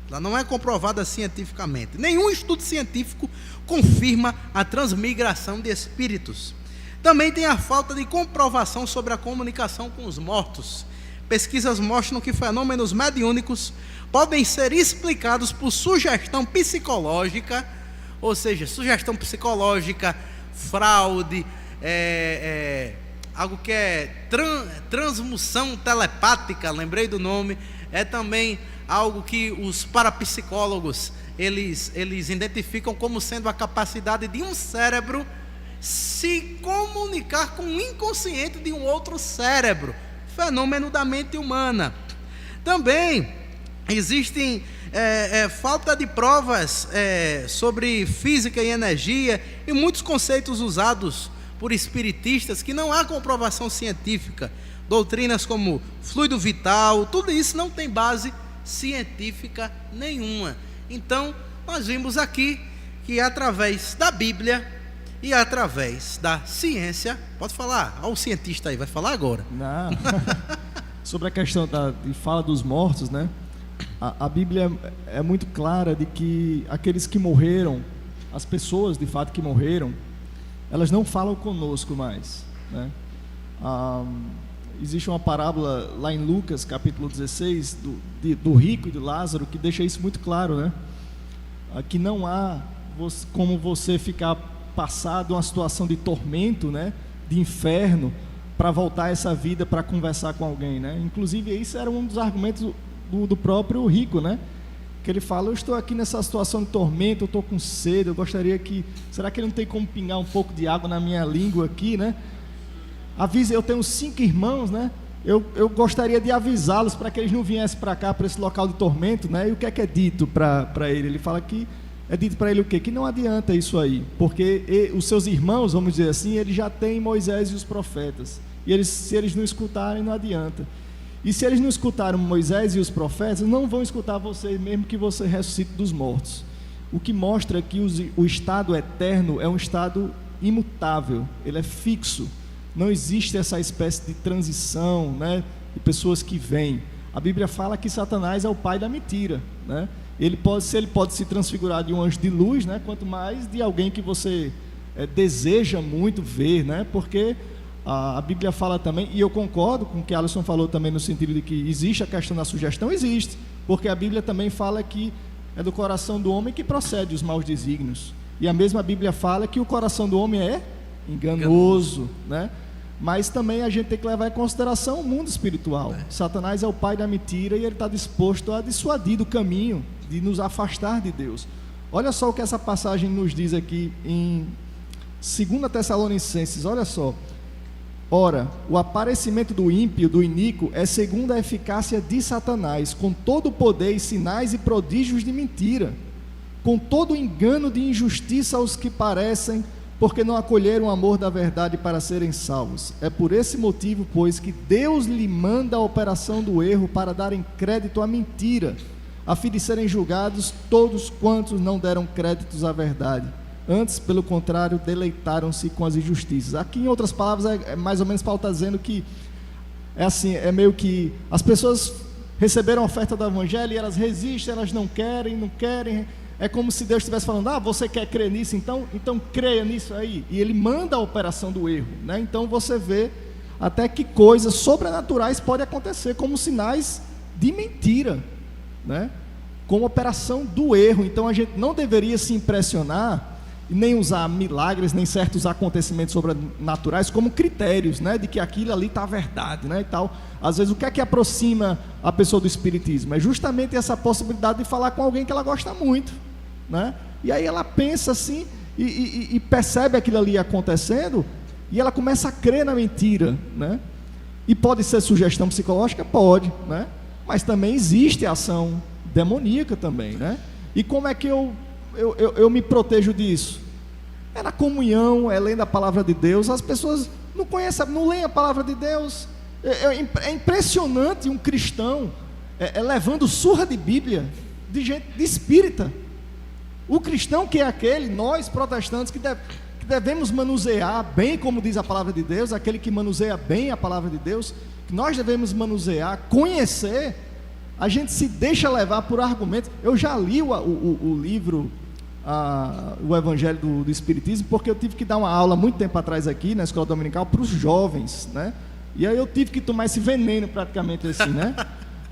A: Ela não é comprovada cientificamente. Nenhum estudo científico confirma a transmigração de espíritos. Também tem a falta de comprovação sobre a comunicação com os mortos. Pesquisas mostram que fenômenos mediúnicos podem ser explicados por sugestão psicológica, ou seja, sugestão psicológica, fraude, algo que é transmissão telepática, lembrei do nome, é também algo que os parapsicólogos eles identificam como sendo a capacidade de um cérebro se comunicar com o inconsciente de um outro cérebro, fenômeno da mente humana. Também existem falta de provas sobre física e energia e muitos conceitos usados por espiritistas que não há comprovação científica. Doutrinas como fluido vital, tudo isso não tem base científica nenhuma. Então, nós vimos aqui que através da Bíblia e através da ciência, pode falar, olha o cientista aí, vai falar agora.
C: Não. Sobre a questão de fala dos mortos, né? A Bíblia é muito clara de que aqueles que morreram, as pessoas de fato que morreram, elas não falam conosco mais, né? Existe uma parábola lá em Lucas, capítulo 16, do rico e do Lázaro, que deixa isso muito claro, né? Que não há como você ficar passado uma situação de tormento, né? De inferno, para voltar a essa vida para conversar com alguém, né? Inclusive, isso era um dos argumentos do próprio rico, né? Que ele fala, eu estou aqui nessa situação de tormento, eu estou com sede, eu gostaria que... Será que ele não tem como pingar um pouco de água na minha língua aqui, né? Avisa, eu tenho 5 irmãos, né? Eu gostaria de avisá-los para que eles não viessem para cá, para esse local de tormento, né? E o que é dito para ele? Ele fala que é dito para ele o quê? Que não adianta isso aí, porque os seus irmãos, vamos dizer assim, eles já têm Moisés e os profetas, e se eles não escutarem, não adianta. E se eles não escutaram Moisés e os profetas, não vão escutar você, mesmo que você ressuscite dos mortos. O que mostra que o estado eterno é um estado imutável, ele é fixo. Não existe essa espécie de transição, né, de pessoas que vêm. A Bíblia fala que Satanás é o pai da mentira, né? Ele pode se transfigurar de um anjo de luz, né, quanto mais de alguém que você deseja muito ver, né? Porque a Bíblia fala também, e eu concordo com o que Alisson falou também, no sentido de que existe a questão da sugestão, existe, porque a Bíblia também fala que é do coração do homem que procede os maus desígnios, e a mesma Bíblia fala que o coração do homem é enganoso, né? Mas também a gente tem que levar em consideração o mundo espiritual. Satanás é o pai da mentira e ele está disposto a dissuadir do caminho, de nos afastar de Deus. Olha só o que essa passagem nos diz aqui em 2 Tessalonicenses, olha só. Ora, o aparecimento do ímpio, do iníquo, é segundo a eficácia de Satanás, com todo o poder e sinais e prodígios de mentira, com todo o engano de injustiça aos que parecem, porque não acolheram o amor da verdade para serem salvos. É por esse motivo, pois, que Deus lhe manda a operação do erro para darem crédito à mentira, a fim de serem julgados todos quantos não deram créditos à verdade. Antes, pelo contrário, deleitaram-se com as injustiças. Aqui, em outras palavras, é mais ou menos Paulo está dizendo que é assim, é meio que as pessoas receberam a oferta do evangelho e elas resistem, elas não querem. É como se Deus estivesse falando, você quer crer nisso, então creia nisso aí. E ele manda a operação do erro, né? Então você vê até que coisas sobrenaturais podem acontecer como sinais de mentira, né? Como operação do erro. Então a gente não deveria se impressionar e nem usar milagres, nem certos acontecimentos sobrenaturais como critérios, né, de que aquilo ali está verdade, né, e tal. Às vezes, o que é que aproxima a pessoa do espiritismo? É justamente essa possibilidade de falar com alguém que ela gosta muito, né, e aí ela pensa assim, e percebe aquilo ali acontecendo, e ela começa a crer na mentira, né, e pode ser sugestão psicológica? Pode, né, mas também existe ação demoníaca também, né, e como é que eu me protejo disso? É na comunhão, é lendo a palavra de Deus. As pessoas não conhecem, não leem a palavra de Deus. É impressionante um cristão levando surra de Bíblia de gente de espírita. O cristão que é aquele, nós protestantes que devemos manusear bem, como diz a palavra de Deus, aquele que manuseia bem a palavra de Deus, que nós devemos manusear, conhecer. A gente se deixa levar por argumentos. Eu já li o livro, o Evangelho do Espiritismo, porque eu tive que dar uma aula muito tempo atrás aqui na escola dominical para os jovens, né? E aí eu tive que tomar esse veneno praticamente assim, né?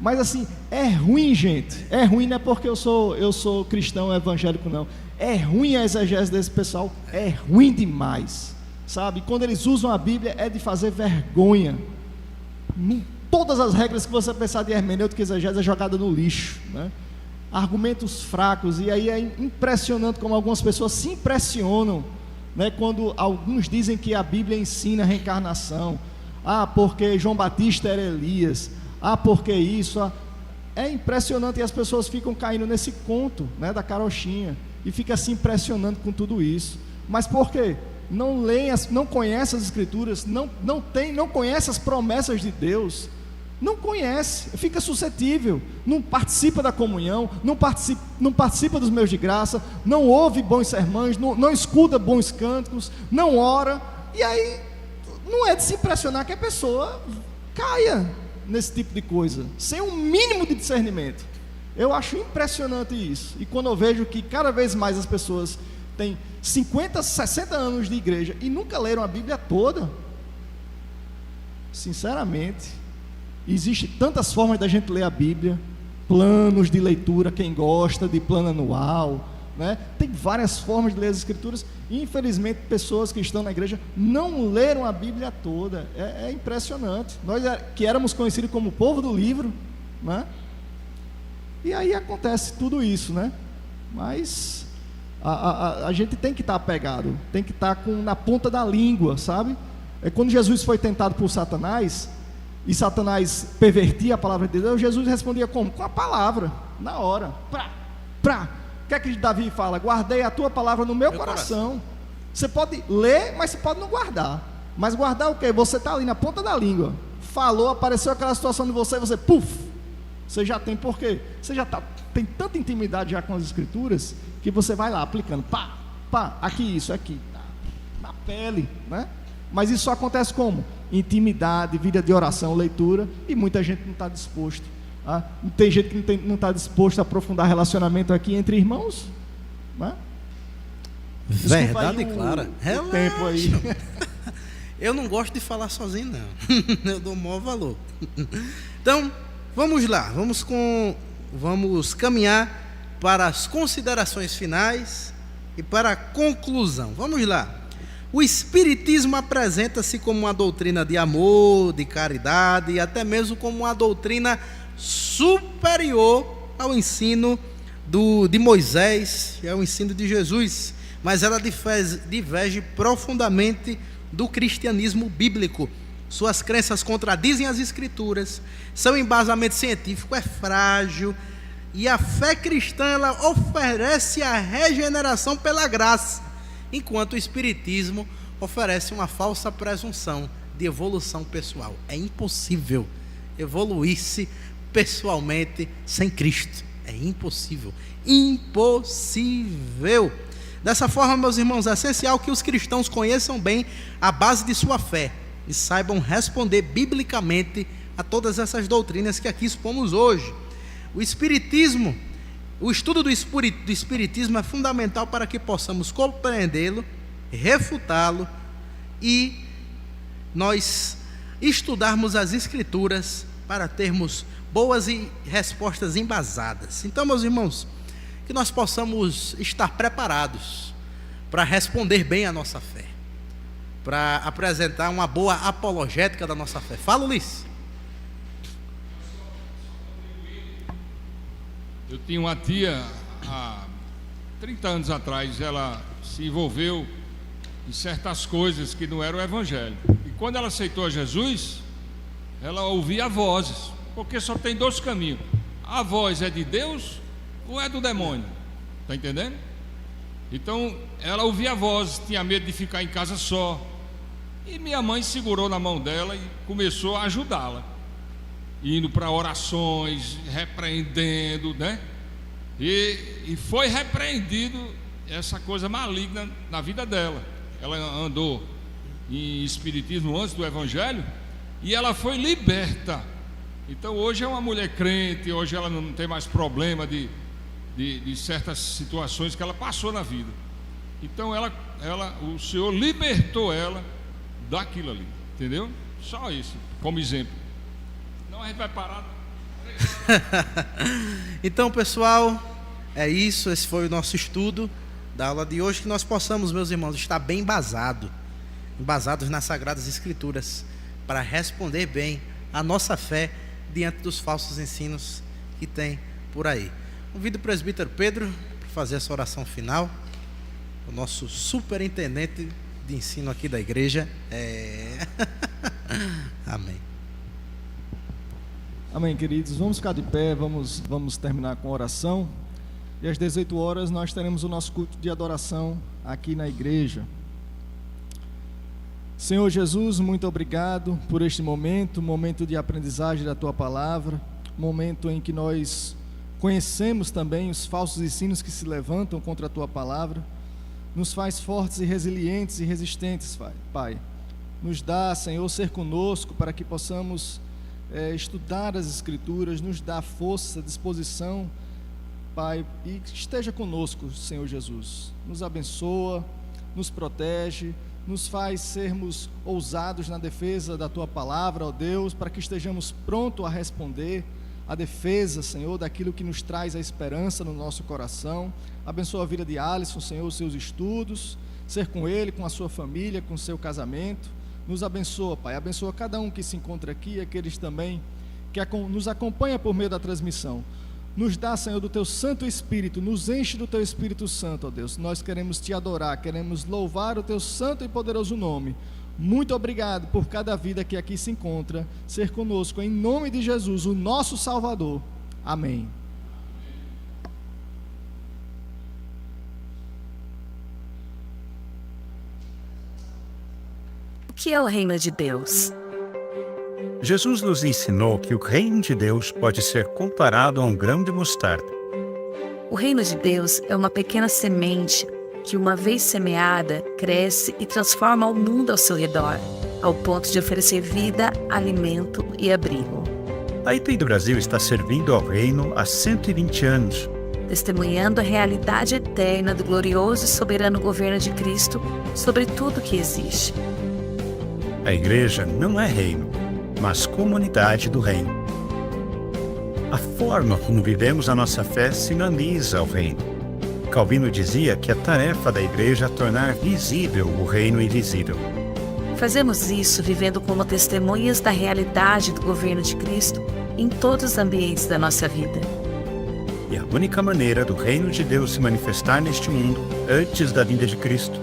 C: Mas assim, é ruim, gente. É ruim, não é porque eu sou cristão evangélico, não. É ruim a exegese desse pessoal. É ruim demais, sabe? Quando eles usam a Bíblia é de fazer vergonha. Todas as regras que você pensar de hermenêutica e exegese é jogada no lixo, né? Argumentos fracos, e aí é impressionante como algumas pessoas se impressionam, né, quando alguns dizem que a Bíblia ensina a reencarnação. Porque João Batista era Elias, porque isso, é impressionante, e as pessoas ficam caindo nesse conto, né, da carochinha, e fica se impressionando com tudo isso. Mas por quê? Não leem, não conhecem as Escrituras, não conhece as promessas de Deus, não conhece, fica suscetível, não participa da comunhão, não participa dos meios de graça, não ouve bons sermões, não escuta bons cânticos, não ora, e aí não é de se impressionar que a pessoa caia nesse tipo de coisa, sem um mínimo de discernimento. Eu acho impressionante isso, e quando eu vejo que cada vez mais as pessoas têm 50, 60 anos de igreja e nunca leram a Bíblia toda, sinceramente, existem tantas formas da gente ler a Bíblia, planos de leitura, quem gosta de plano anual, né? Tem várias formas de ler as Escrituras. Infelizmente, pessoas que estão na igreja não leram a Bíblia toda. É impressionante. Nós que éramos conhecidos como o povo do livro, né? E aí acontece tudo isso, né? Mas a gente tem que estar apegado, tem que estar na ponta da língua, sabe? Quando Jesus foi tentado por Satanás, e Satanás pervertia a palavra de Deus, Jesus respondia como? Com a palavra, na hora. O que é que Davi fala? Guardei a tua palavra no meu coração. Você pode ler, mas você pode não guardar. Mas guardar o quê? Você está ali na ponta da língua. Falou, apareceu aquela situação de você, você, você já tem, por quê? Você já tem tanta intimidade já com as Escrituras, que você vai lá aplicando, aqui isso, aqui, na pele, né? Mas isso só acontece como? Intimidade, vida de oração, leitura, e muita gente não está disposto. Tem gente que não está disposto a aprofundar relacionamento aqui entre irmãos, né?
A: Verdade, clara.
C: O tempo aí.
A: Eu não gosto de falar sozinho, não. Eu dou o maior valor. Então, vamos lá. Vamos caminhar para as considerações finais e para a conclusão. Vamos lá. O Espiritismo apresenta-se como uma doutrina de amor, de caridade e até mesmo como uma doutrina superior ao ensino de Moisés e ao ensino de Jesus, mas ela diverge profundamente do cristianismo bíblico. Suas crenças contradizem as Escrituras, seu embasamento científico é frágil e a fé cristã ela oferece a regeneração pela graça, enquanto o Espiritismo oferece uma falsa presunção de evolução pessoal. É impossível evoluir-se pessoalmente sem Cristo. É impossível. Impossível. Dessa forma, meus irmãos, é essencial que os cristãos conheçam bem a base de sua fé e saibam responder biblicamente a todas essas doutrinas que aqui expomos hoje. O estudo do Espiritismo é fundamental para que possamos compreendê-lo, refutá-lo e nós estudarmos as Escrituras para termos boas respostas embasadas. Então, meus irmãos, que nós possamos estar preparados para responder bem a nossa fé, para apresentar uma boa apologética da nossa fé. Fala, Ulisses.
E: Eu tinha uma tia, há 30 anos atrás, ela se envolveu em certas coisas que não eram o Evangelho. E quando ela aceitou a Jesus, ela ouvia vozes, porque só tem 2 caminhos: a voz é de Deus ou é do demônio? Está entendendo? Então ela ouvia vozes, tinha medo de ficar em casa só, e minha mãe segurou na mão dela e começou a ajudá-la, indo para orações, repreendendo, né? E foi repreendido essa coisa maligna na vida dela. Ela andou em espiritismo antes do Evangelho e ela foi liberta. Então hoje é uma mulher crente, hoje ela não tem mais problema de certas situações que ela passou na vida. Então o Senhor libertou ela daquilo ali, entendeu? Só isso, como exemplo. Não, a gente vai parar.
A: Então, pessoal, é isso. Esse foi o nosso estudo da aula de hoje. Que nós possamos, meus irmãos, estar bem embasados nas Sagradas Escrituras, para responder bem a nossa fé diante dos falsos ensinos que tem por aí. Convido o presbítero Pedro para fazer essa oração final, o nosso superintendente de ensino aqui da igreja. Amém.
C: Amém, queridos. Vamos ficar de pé, vamos terminar com oração. E às 18 horas nós teremos o nosso culto de adoração aqui na igreja. Senhor Jesus, muito obrigado por este momento de aprendizagem da Tua Palavra, momento em que nós conhecemos também os falsos ensinos que se levantam contra a Tua Palavra. Nos faz fortes e resilientes e resistentes, Pai. Nos dá, Senhor, ser conosco para que possamos estudar as Escrituras, nos dá força, disposição, Pai, e esteja conosco, Senhor Jesus. Nos abençoa, nos protege, nos faz sermos ousados na defesa da Tua Palavra, ó Deus, para que estejamos prontos a responder a defesa, Senhor, daquilo que nos traz a esperança no nosso coração. Abençoa a vida de Alisson, Senhor, os seus estudos, ser com ele, com a sua família, com o seu casamento. Nos abençoa, Pai, abençoa cada um que se encontra aqui, aqueles também que nos acompanha por meio da transmissão. Nos dá, Senhor, do Teu Santo Espírito, nos enche do Teu Espírito Santo, ó Deus. Nós queremos Te adorar, queremos louvar o Teu santo e poderoso nome. Muito obrigado por cada vida que aqui se encontra, ser conosco, em nome de Jesus, o nosso Salvador. Amém.
F: O que é o reino de Deus?
G: Jesus nos ensinou que o reino de Deus pode ser comparado a um grão de mostarda.
F: O reino de Deus é uma pequena semente que, uma vez semeada, cresce e transforma o mundo ao seu redor, ao ponto de oferecer vida, alimento e abrigo.
G: A IPI do Brasil está servindo ao reino há 120 anos.
F: Testemunhando a realidade eterna do glorioso e soberano governo de Cristo sobre tudo que existe.
G: A igreja não é reino, mas comunidade do reino. A forma como vivemos a nossa fé sinaliza o reino. Calvino dizia que a tarefa da igreja é tornar visível o reino invisível.
F: Fazemos isso vivendo como testemunhas da realidade do governo de Cristo em todos os ambientes da nossa vida.
G: E a única maneira do reino de Deus se manifestar neste mundo, antes da vinda de Cristo,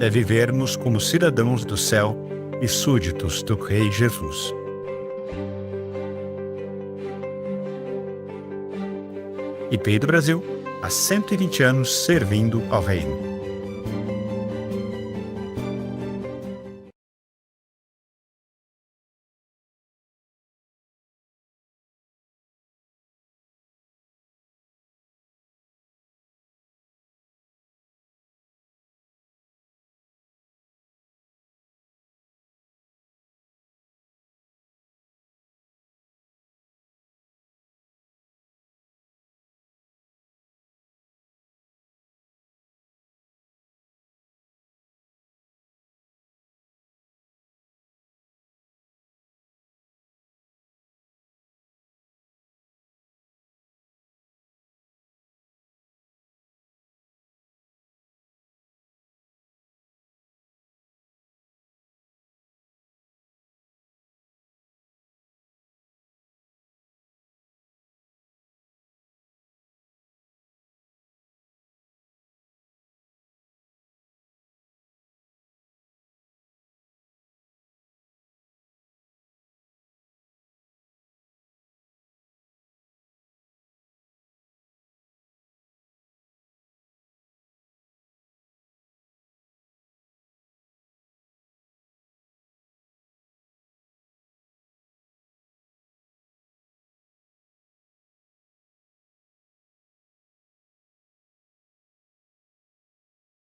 G: é vivermos como cidadãos do céu e súditos do Rei Jesus. IPI do Brasil, há 120 anos servindo ao reino.